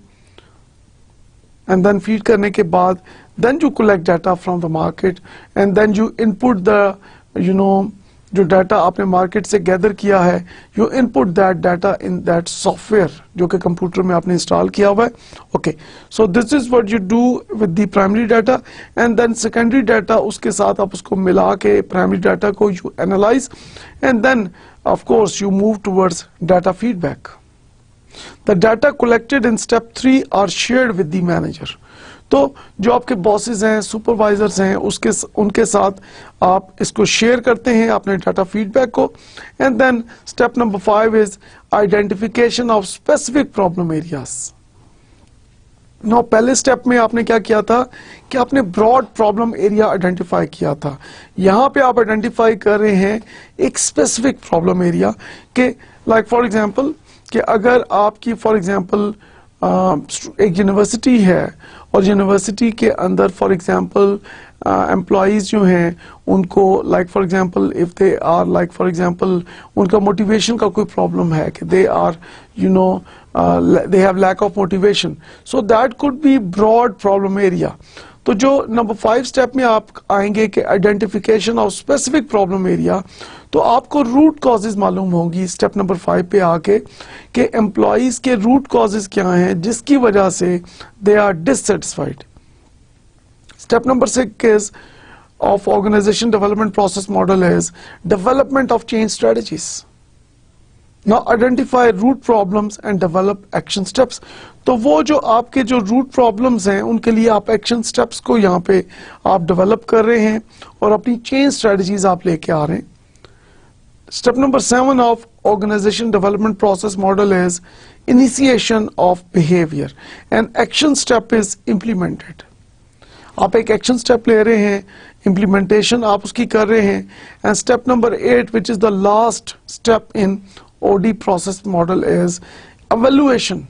एंड देन फीड करने के बाद then you collect data from the market, and then you input the जो डाटा आपने मार्केट से गैदर किया है, you input that data in that software जो कि कंप्यूटर में आपने इंस्टॉल किया हुआ है. Okay, so this is what you do with the primary data, and then secondary data उसके साथ आप उसको मिला के प्राइमरी डाटा को you analyse, and then of course you move towards data feedback. The data collected in step 3 are shared with the manager. तो जो आपके बॉसेस हैं, सुपरवाइजर्स हैं, उनके साथ आप इसको शेयर करते हैं अपने डाटा फीडबैक को. And then step number 5 is identification of specific problem areas. No, पहले स्टेप में आपने क्या किया था कि आपने ब्रॉड प्रॉब्लम एरिया आइडेंटिफाई किया था. यहाँ पे आप आइडेंटिफाई कर रहे हैं एक स्पेसिफिक प्रॉब्लम एरिया के, लाइक फॉर एग्जांपल कि अगर आपकी फॉर एग्जांपल एक यूनिवर्सिटी है और यूनिवर्सिटी के अंदर फॉर एग्जांपल एम्प्लॉयज जो हैं उनको like for example if they are like for example उनका मोटिवेशन का कोई प्रॉब्लम है कि they are they have lack of motivation, so that could be broad problem area. तो जो नंबर 5 स्टेप में आप आएंगे कि identification of specific problem area, तो आपको रूट कॉजेज मालूम होंगी स्टेप नंबर 5 पे आके कि एम्प्लॉइज के रूट कॉजेज क्या हैं जिसकी वजह से they are dissatisfied. Step number 6 of organization development process model is development of change strategies. Now identify root problems and develop action steps. तो वो जो आपके जो root problems हैं उनके लिए आप action steps को यहाँ पे आप develop कर रहे हैं और अपनी change strategies आप लेके आ रहे हैं। Step number 7 of organization development process model is initiation of behavior and action step is implemented. आप एक एक्शन स्टेप ले रहे हैं, इंप्लीमेंटेशन आप उसकी कर रहे हैं। And step number 8 which is the last step in OD process model is evaluation,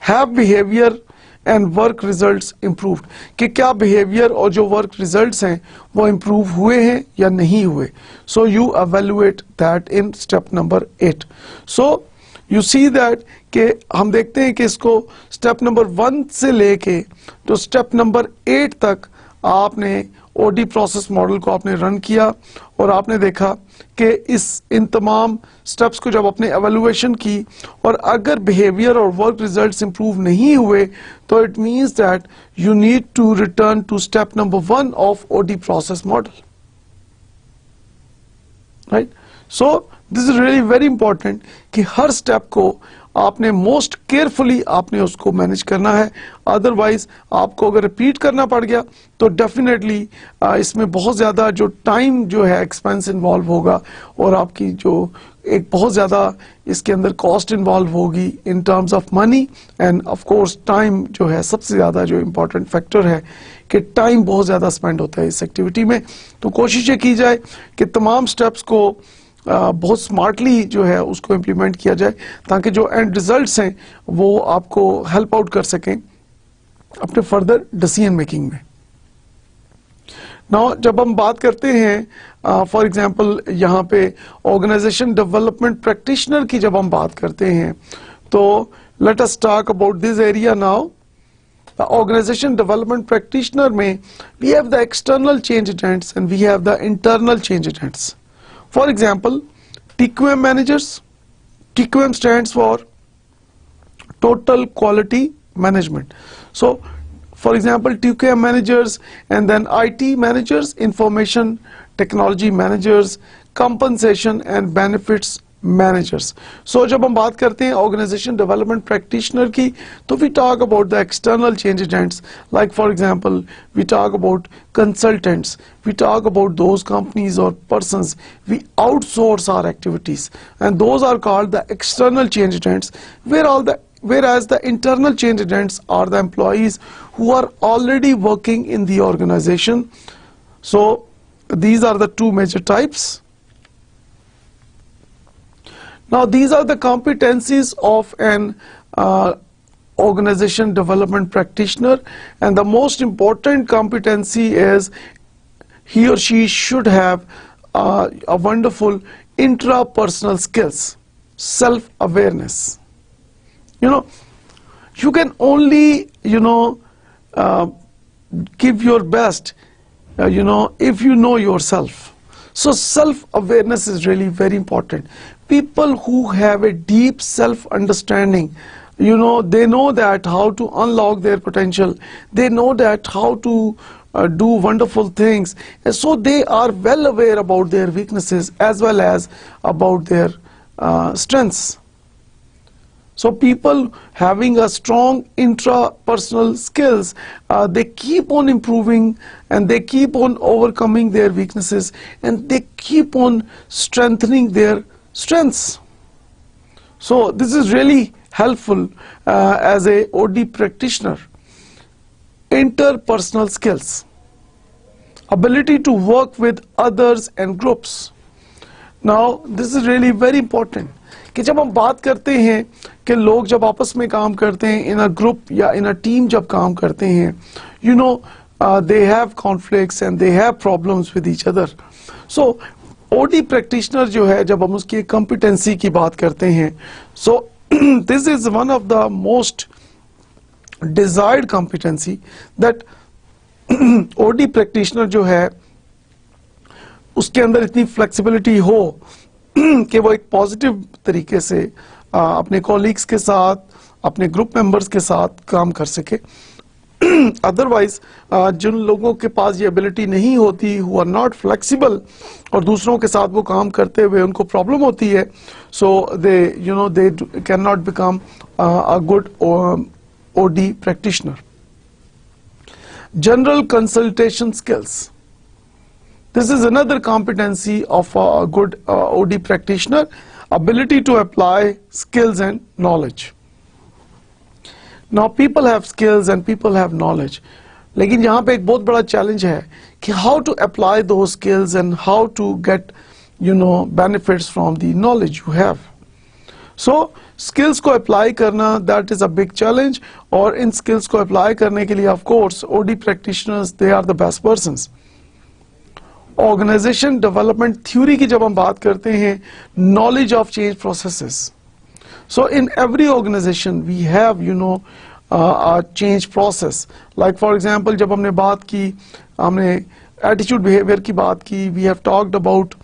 have behaviour and work results improved, कि क्या बिहेवियर और जो वर्क रिजल्ट्स हैं वो इंप्रूव हुए हैं या नहीं हुए। So you evaluate that in step number 8। So you see that कि हम देखते हैं कि इसको स्टेप नंबर 1 से लेके तो स्टेप नंबर 8 तक आपने ओडी प्रोसेस मॉडल को आपने रन किया और आपने देखा कि इन तमाम स्टेप्स को जब आपने एवेल्युएशन की और अगर बिहेवियर और वर्क रिजल्ट्स इंप्रूव नहीं हुए तो it means that you need to return to step number 1 of OD process model, right. So this is really very important कि हर स्टेप को आपने मोस्ट केयरफुली आपने उसको मैनेज करना है, अदरवाइज आपको अगर रिपीट करना पड़ गया तो डेफिनेटली इसमें बहुत ज़्यादा जो टाइम जो है एक्सपेंस इन्वॉल्व होगा और आपकी जो एक बहुत ज़्यादा इसके अंदर कॉस्ट इन्वॉल्व होगी in terms of money end of course time जो है सबसे ज़्यादा जो इम्पोर्टेंट फैक्टर है कि टाइम बहुत ज़्यादा स्पेंड होता है इस एक्टिविटी में। तो कोशिश ये की जाए कि तमाम स्टेप्स को बहुत स्मार्टली जो है उसको इम्प्लीमेंट किया जाए ताकि जो एंड रिजल्ट्स हैं वो आपको हेल्प आउट कर सकें अपने फर्दर डिसीजन मेकिंग में। नाउ जब हम बात करते हैं फॉर एग्जांपल यहाँ पे ऑर्गेनाइजेशन डेवलपमेंट प्रैक्टिशनर की जब हम बात करते हैं तो let us talk about this area now. Organisation development practitioner में we have the external change agents and we have the internal change agents. For example, TQM managers. TQM stands for Total Quality Management. So, for example, TQM managers and then IT managers, information technology managers, compensation and benefits managers. So, जब हम बात करते हैं organization development practitioner की तो we talk about the external change agents, like for example we talk about consultants, we talk about those companies or persons we outsource our activities and those are called the external change agents, whereas the internal change agents are the employees who are already working in the organization. So these are the two major types. Now these are the competencies of an organization development practitioner, and the most important competency is he or she should have a wonderful intrapersonal skills, self-awareness. You know, you can only give your best if you know yourself. So self-awareness is really very important. People who have a deep self-understanding, they know that how to unlock their potential. They know that how to do wonderful things. And so they are well aware about their weaknesses as well as about their strengths. So people having a strong intrapersonal skills, they keep on improving and they keep on overcoming their weaknesses and they keep on strengthening their strengths. So this is really helpful as a OD practitioner. Interpersonal skills, ability to work with others and groups. Now this is really very important कि जब हम बात करते हैं कि लोग जब आपस में काम करते हैं इन अ ग्रुप या इन अ टीम जब काम करते हैं they have conflicts and they have problems with each other. So OD practitioner जो है जब हम उसकी competency की बात करते हैं, so this is one of the most desired competency that OD practitioner जो है उसके अंदर इतनी फ्लेक्सिबिलिटी हो कि वो एक पॉजिटिव तरीके से अपने कॉलीग्स के साथ, अपने ग्रुप मेंबर्स के साथ काम कर सके। अदरवाइज जिन लोगों के पास ये एबिलिटी नहीं होती, हु आर नॉट फ्लेक्सिबल, और दूसरों के साथ वो काम करते हुए उनको प्रॉब्लम होती है, so they can not become a good OD practitioner. General consultation skills, this is another competency of a good OD practitioner, ability to apply skills and knowledge. Now people have skills and people have knowledge, लेकिन यहाँ पे एक बहुत बड़ा challenge है कि how to apply those skills and how to get benefits from the knowledge you have. So skills को apply करना, that is a big challenge, और इन skills को apply करने के लिए of course OD practitioners, they are the best persons. Organization development theory की जब हम बात करते हैं, knowledge of change processes, so in every organization we have change process. Like for example जब हमने बात की, हमने एटीट्यूड बिहेवियर की बात की, we have talked about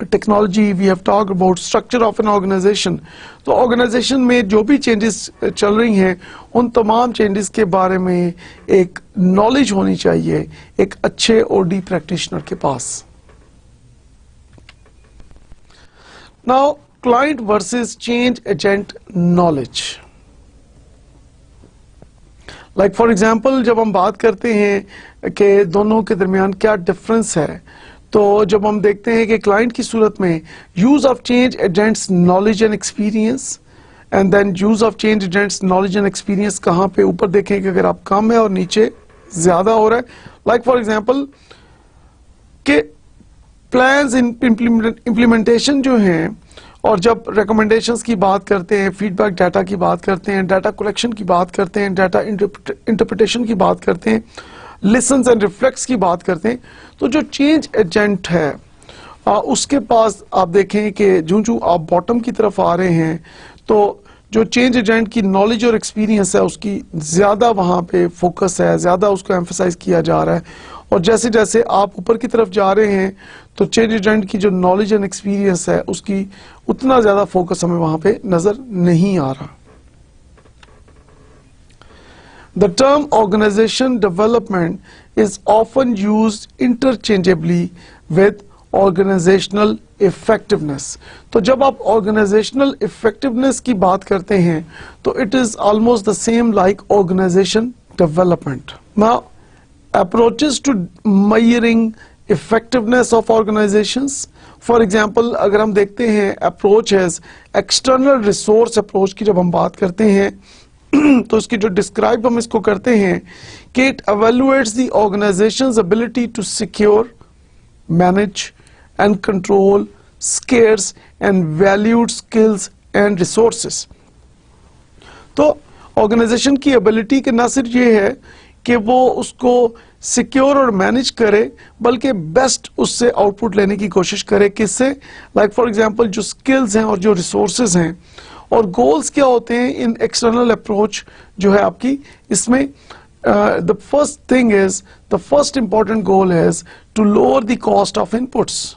technology, we have talked about structure of an organization. तो ऑर्गेनाइजेशन में जो भी चेंजेस चल रही हैं, उन तमाम चेंजेस के बारे में एक नॉलेज होनी चाहिए एक अच्छे ओडी प्रैक्टिशनर के पास। Now client versus change agent knowledge, like for example जब हम बात करते हैं कि दोनों के दरमियान क्या डिफरेंस है, तो जब हम देखते हैं कि क्लाइंट की सूरत में use of change agents knowledge and experience, and then use of change agents knowledge and experience कहाँ पे, ऊपर देखें कि अगर आप कम है और नीचे ज्यादा हो रहा है। लाइक फॉर एग्जांपल के प्लान्स इम्प्लीमेंटेशन जो हैं, और जब रिकमेंडेशंस की बात करते हैं, फीडबैक डाटा की बात करते हैं, डाटा कलेक्शन की बात करते हैं, डाटा इंटरप्रिटेशन की बात करते हैं, लिसन्स एंड रिफ्लेक्ट्स की बात करते हैं, तो जो चेंज एजेंट है उसके पास आप देखें कि जो आप बॉटम की तरफ आ रहे हैं, तो जो चेंज एजेंट की नॉलेज और एक्सपीरियंस है उसकी ज्यादा वहां पे फोकस है, ज्यादा उसको एम्फसाइज किया जा रहा है, और जैसे जैसे आप ऊपर की तरफ जा रहे हैं तो चेंज एजेंट की जो नॉलेज एंड एक्सपीरियंस है उसकी उतना ज्यादा फोकस हमें वहां पे नजर नहीं आ रहा। The term organization development is often used interchangeably with organizational effectiveness. तो जब आप organizational effectiveness की बात करते हैं तो it is almost the same like organization development. Now, approaches to measuring effectiveness of organizations. For example, अगर हम देखते हैं approach है external resource approach की जब हम बात करते हैं तो इसकी जो डिस्क्राइब हम इसको करते हैं कि it evaluates the organization's ability to secure, manage and control scarce and valued skills and resources. तो ऑर्गेनाइजेशन की एबिलिटी के ना सिर्फ ये है कि वो उसको सिक्योर और मैनेज करे, बल्कि बेस्ट उससे आउटपुट लेने की कोशिश करे। किससे? लाइक फॉर एग्जांपल जो स्किल्स हैं और जो रिसोर्सेज हैं, और गोल्स क्या होते हैं इन एक्सटर्नल अप्रोच जो है आपकी, इसमें the first thing is, the first important goal is to lower the cost of inputs.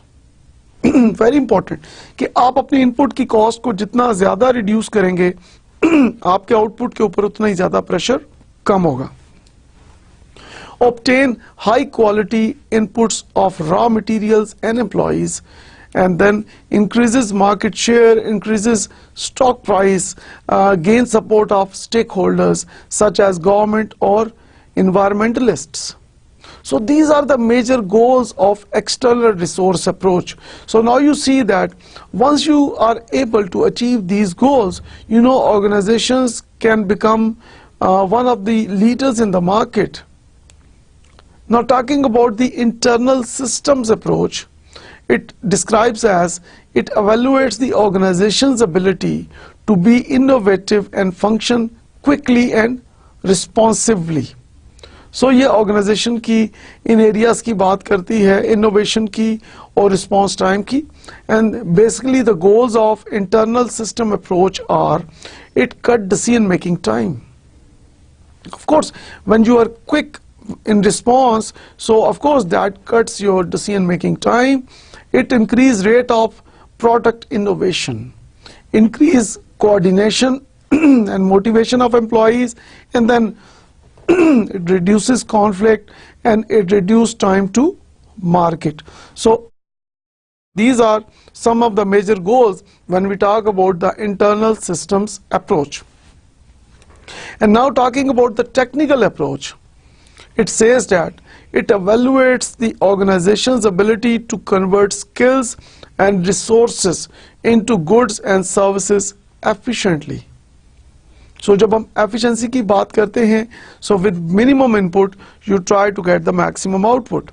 Very important कि आप अपनी इनपुट की कॉस्ट को जितना ज्यादा रिड्यूस करेंगे आपके आउटपुट के ऊपर उतना ही ज्यादा प्रेशर कम होगा। obtain high quality inputs of raw materials and employees, and then increases market share, increases stock price, gain support of stakeholders such as government or environmentalists. So these are the major goals of external resource approach. So now you see that once you are able to achieve these goals, you know, organizations can become one of the leaders in the market. Now talking about the internal systems approach, it describes as it evaluates the organization's ability to be innovative and function quickly and responsively. So ये organization की इन areas की बात करती है, innovation की और response time की, and basically the goals of internal system approach are it cut decision making time. Of course, when you are quick in response, so of course that cuts your decision making time. It increase rate of product innovation, increase coordination and motivation of employees, and then it reduces conflict and it reduces time to market. So these are some of the major goals when we talk about the internal systems approach. And now talking about the technical approach, it says that it evaluates the organization's ability to convert skills and resources into goods and services efficiently. So जब हम efficiency की बात करते हैं, so with minimum input you try to get the maximum output.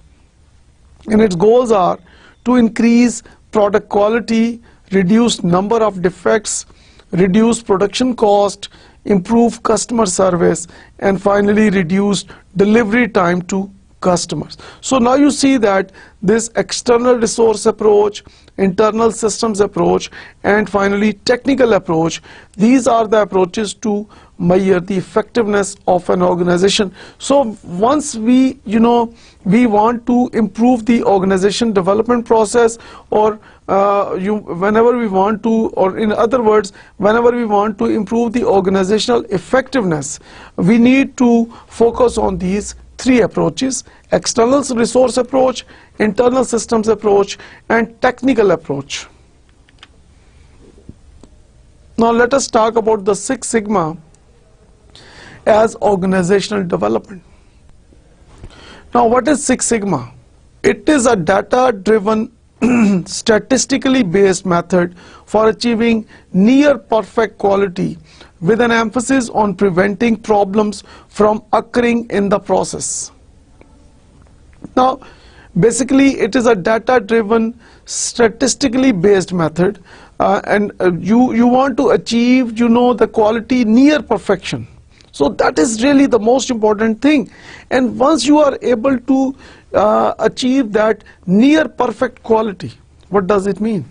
And its goals are to increase product quality, reduce number of defects, reduce production cost, improve customer service, and finally reduce delivery time to customers. So now you see that this external resource approach, internal systems approach, and finally technical approach, these are the approaches to measure the effectiveness of an organization. So once we want to improve the organization development process, or whenever we want to, or in other words, whenever we want to improve the organizational effectiveness, we need to focus on these three approaches: external resource approach, internal systems approach, and technical approach. Now let us talk about the Six Sigma as organizational development. Now what is Six Sigma? It is a data-driven, statistically based method for achieving near perfect quality, with an emphasis on preventing problems from occurring in the process. Now basically it is a data-driven, statistically based method, and you want to achieve the quality near perfection. So that is really the most important thing. And once you are able to achieve that near perfect quality, what does it mean?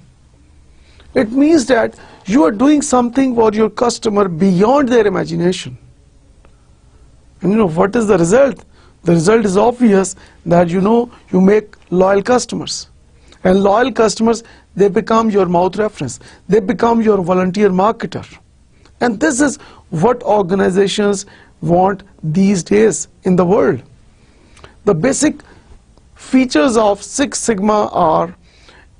It means that you are doing something for your customer beyond their imagination. And what is the result? The result is obvious, that you make loyal customers. And loyal customers, they become your mouth reference. They become your volunteer marketer. And this is what organizations want these days in the world. The basic features of Six Sigma are: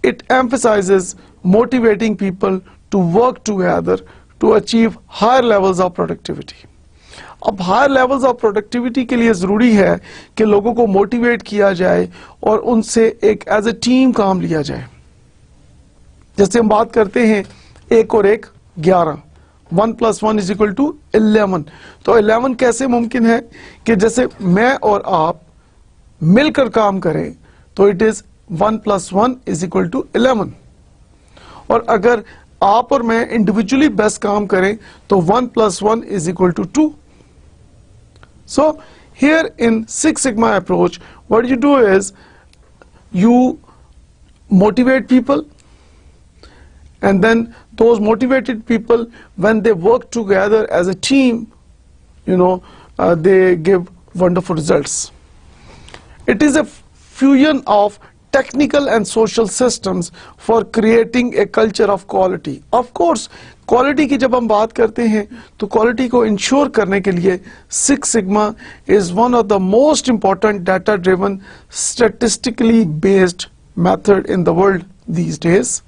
it emphasizes motivating people to work together to achieve higher levels of productivity. अब higher levels of productivity के लिए ज़रूरी है कि लोगों को motivate किया जाए और उनसे एक एज ए टीम काम लिया जाए. जैसे हम बात करते हैं 1 और 1 11, 1 + 1 = 11. तो 11 कैसे मुमकिन है कि जैसे मैं और आप मिलकर काम करें, तो इट इज 1 + 1 = 11. और अगर आप और मैं इंडिविजुअली बेस्ट काम करें तो 1 + 1 = 2. So here in Six Sigma approach, what you do is you motivate people, and then those motivated people, when they work together as a team, they give wonderful results. It is a fusion of technical and social systems for creating a culture of quality. Of course, quality की जब हम बात करते हैं तो quality को ensure करने के लिए Six Sigma is one of the most important data driven, statistically based method in the world these days.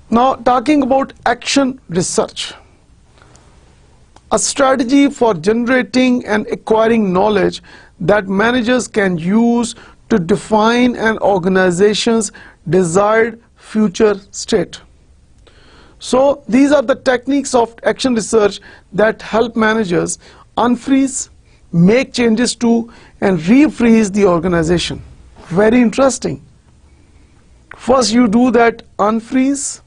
Now talking about action research, a strategy for generating and acquiring knowledge that managers can use to define an organization's desired future state. So these are the techniques of action research that help managers unfreeze, make changes to, and refreeze the organization. Very interesting. First you do that unfreeze,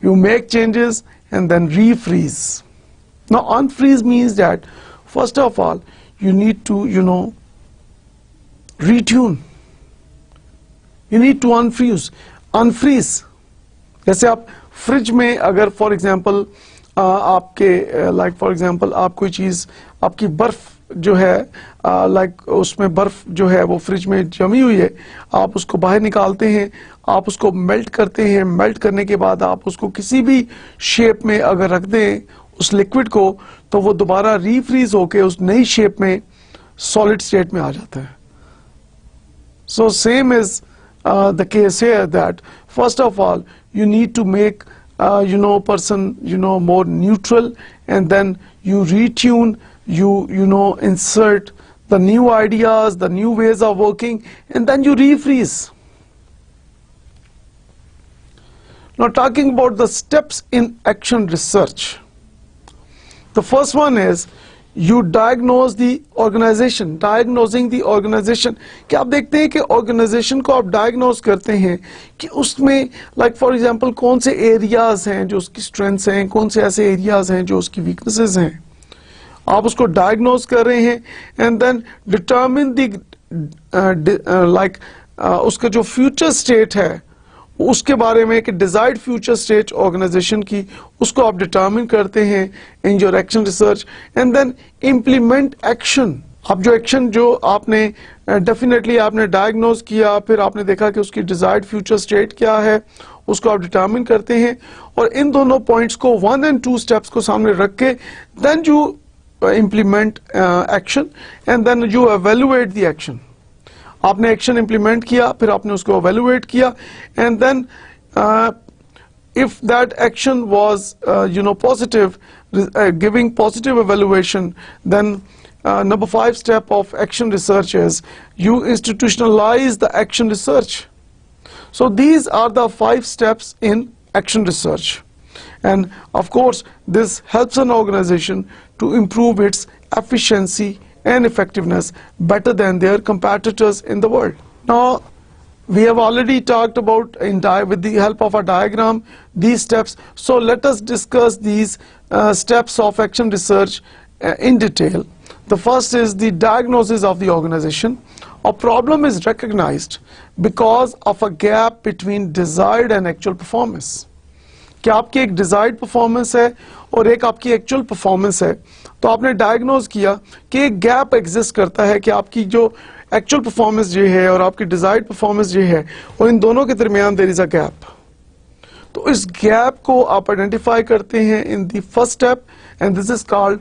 you make changes, and then refreeze. Now unfreeze means that first of all you need to retune. You need to unfreeze. जैसे आप fridge में अगर for example आपके like for example आप कोई चीज़, आपकी बर्फ़ जो है लाइक उसमें बर्फ़ जो है वो फ्रिज में जमी हुई है, आप उसको बाहर निकालते हैं, आप उसको मेल्ट करते हैं, मेल्ट करने के बाद आप उसको किसी भी शेप में अगर रख दें उस लिक्विड को, तो वो दोबारा रीफ्रीज होके उस नई शेप में सॉलिड स्टेट में आ जाता है. So same is the case here that first of all you need to make person more neutral, and then you retune, you insert the new ideas, the new ways of working, and then you refreeze. Now talking about the steps in action research, the first one is you diagnose the organization. Diagnosing the organization, कि आप देखते हैं कि organization को आप diagnose करते हैं कि उसमें like for example कौन से areas हैं जो उसकी strengths हैं, कौन से ऐसे areas हैं जो उसकी weaknesses हैं, आप उसको diagnose कर रहे हैं, and then determine the उसका जो future state है उसके बारे में कि डिजायर्ड फ्यूचर स्टेट ऑर्गेनाइजेशन की, उसको आप डिटरमिन करते हैं in your action research, and then implement action. अब जो एक्शन जो आपने डेफिनेटली आपने डायग्नोज किया, फिर आपने देखा कि उसकी डिजायर्ड फ्यूचर स्टेट क्या है, उसको आप डिटरमिन करते हैं, और इन दोनों पॉइंट्स को 1 and 2 स्टेप्स को सामने रख के then you implement action, and then you evaluate the action. आपने एक्शन इंप्लीमेंट किया, फिर आपने उसको एवेलुएट किया, and then if that action was positive, giving positive evaluation, then number 5 step of action research is you institutionalize the action research. So these are the 5 steps in action research, and of course this helps an organization to improve its efficiency and effectiveness better than their competitors in the world. Now, we have already talked about with the help of a diagram these steps. So let us discuss these steps of action research in detail. The first is the diagnosis of the organization. A problem is recognized because of a gap between desired and actual performance. कि आपकी एक desired performance है और एक आपकी actual performance है, तो आपने डायग्नोज किया कि एक गैप एग्जिस्ट करता है कि आपकी जो एक्चुअल परफॉर्मेंस जो है और आपकी डिजायर्ड परफॉर्मेंस जो है, और इन दोनों के दरमियान देयर इज अ गैप. तो इस गैप को आप आइडेंटिफाई करते हैं in the first step, and this is called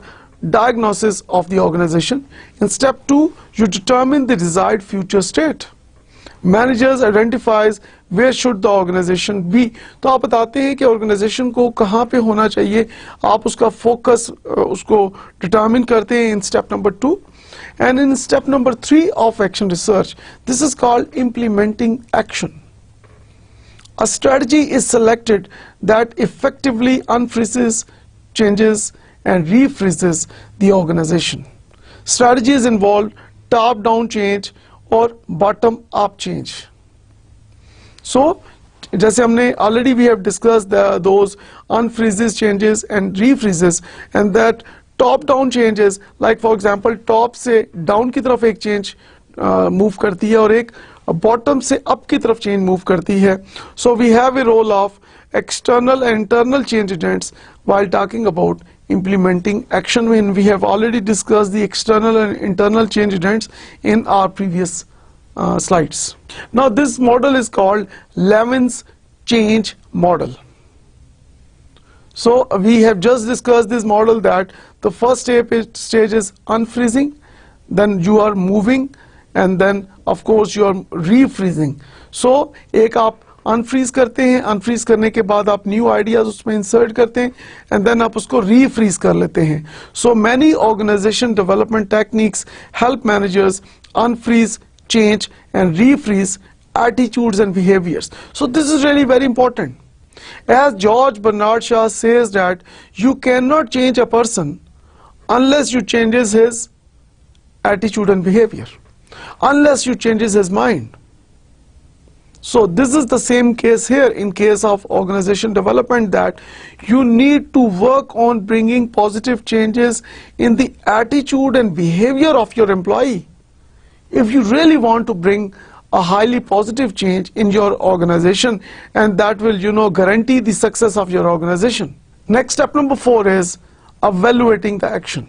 diagnosis of the organization. In step 2, you determine the desired future state. Managers identifies where should the organization be. तो आप बताते हैं कि organization को कहाँ पे होना चाहिए, आप उसका focus उसको determine करते हैं in step number 2. And in step number 3 of action research, this is called implementing action. A strategy is selected that effectively unfreezes, changes, and refreezes the organization. Strategies involve top-down change or bottom-up change. So, जैसे हमने already we have discussed those unfreezes, changes, and refreezes, and that top-down changes, like for example, top से down की तरफ एक change move करती है और एक bottom से up की तरफ change move करती है. So we have a role of external and internal change agents while talking about implementing action, when we have already discussed the external and internal change agents in our previous slides. Now this model is called Levin's change model. So we have just discussed this model that the first stage is unfreezing, then you are moving, and then of course you are refreezing. So एक आप unfreeze करते हैं, unfreeze करने के बाद आप new ideas उसमें insert करते हैं, एंड देन आप उसको रीफ्रीज कर लेते हैं. So many organisation development techniques help managers unfreeze, change and refreeze attitudes and behaviors. So this is really very important. As George Bernard Shaw says that you cannot change a person unless you changes his attitude and behavior, unless you changes his mind. So this is the same case here in case of organization development, that you need to work on bringing positive changes in the attitude and behavior of your employee. If you really want to bring a highly positive change in your organization, and that will guarantee the success of your organization. Next, step number 4 is evaluating the action.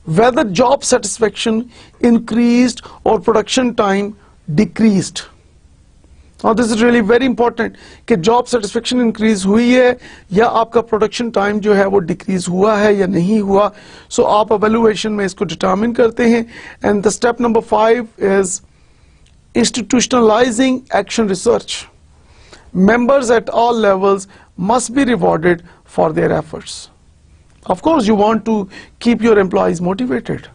Whether job satisfaction increased or production time decreased. Now this is really very important कि job satisfaction increase हुई है या आपका production time जो है वो decrease हुआ है या नहीं हुआ. So आप evaluation में इसको determine करते हैं. And the step number 5 is institutionalizing action research. Members at all levels must be rewarded for their efforts. Of course, you want to keep your employees motivated.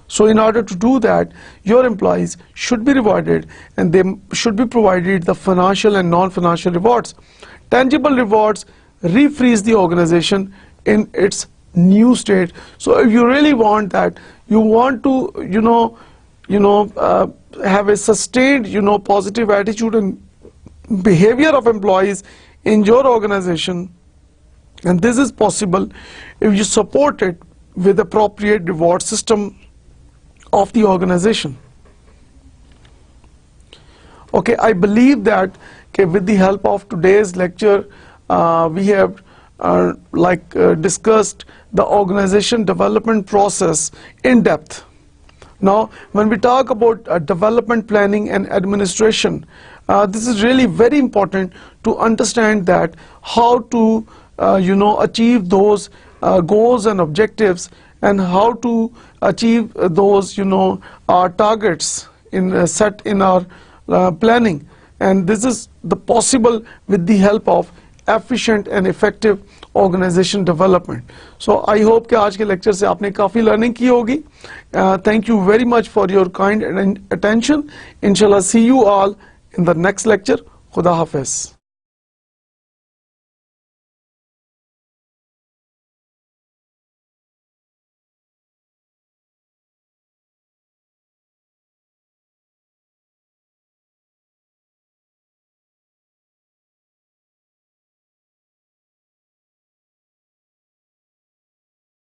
So in order to do that, your employees should be rewarded and they should be provided the financial and non-financial rewards. Tangible rewards refreeze the organization in its new state. So if you really want that, you want to, have a sustained, positive attitude and behavior of employees in your organization. And this is possible if you support it with appropriate reward system of the organization. Okay, I believe that with the help of today's lecture, we have discussed the organization development process in depth. Now, when we talk about development planning and administration, this is really very important to understand that how to achieve those goals and objectives and how to achieve those targets set in our planning. And this is the possible with the help of efficient and effective organization development. So I hope कि आज के lecture से आपने काफ़ी learning की होगी. Thank you very much for your kind attention. Inshallah, see you all in the next lecture. Khuda Hafiz.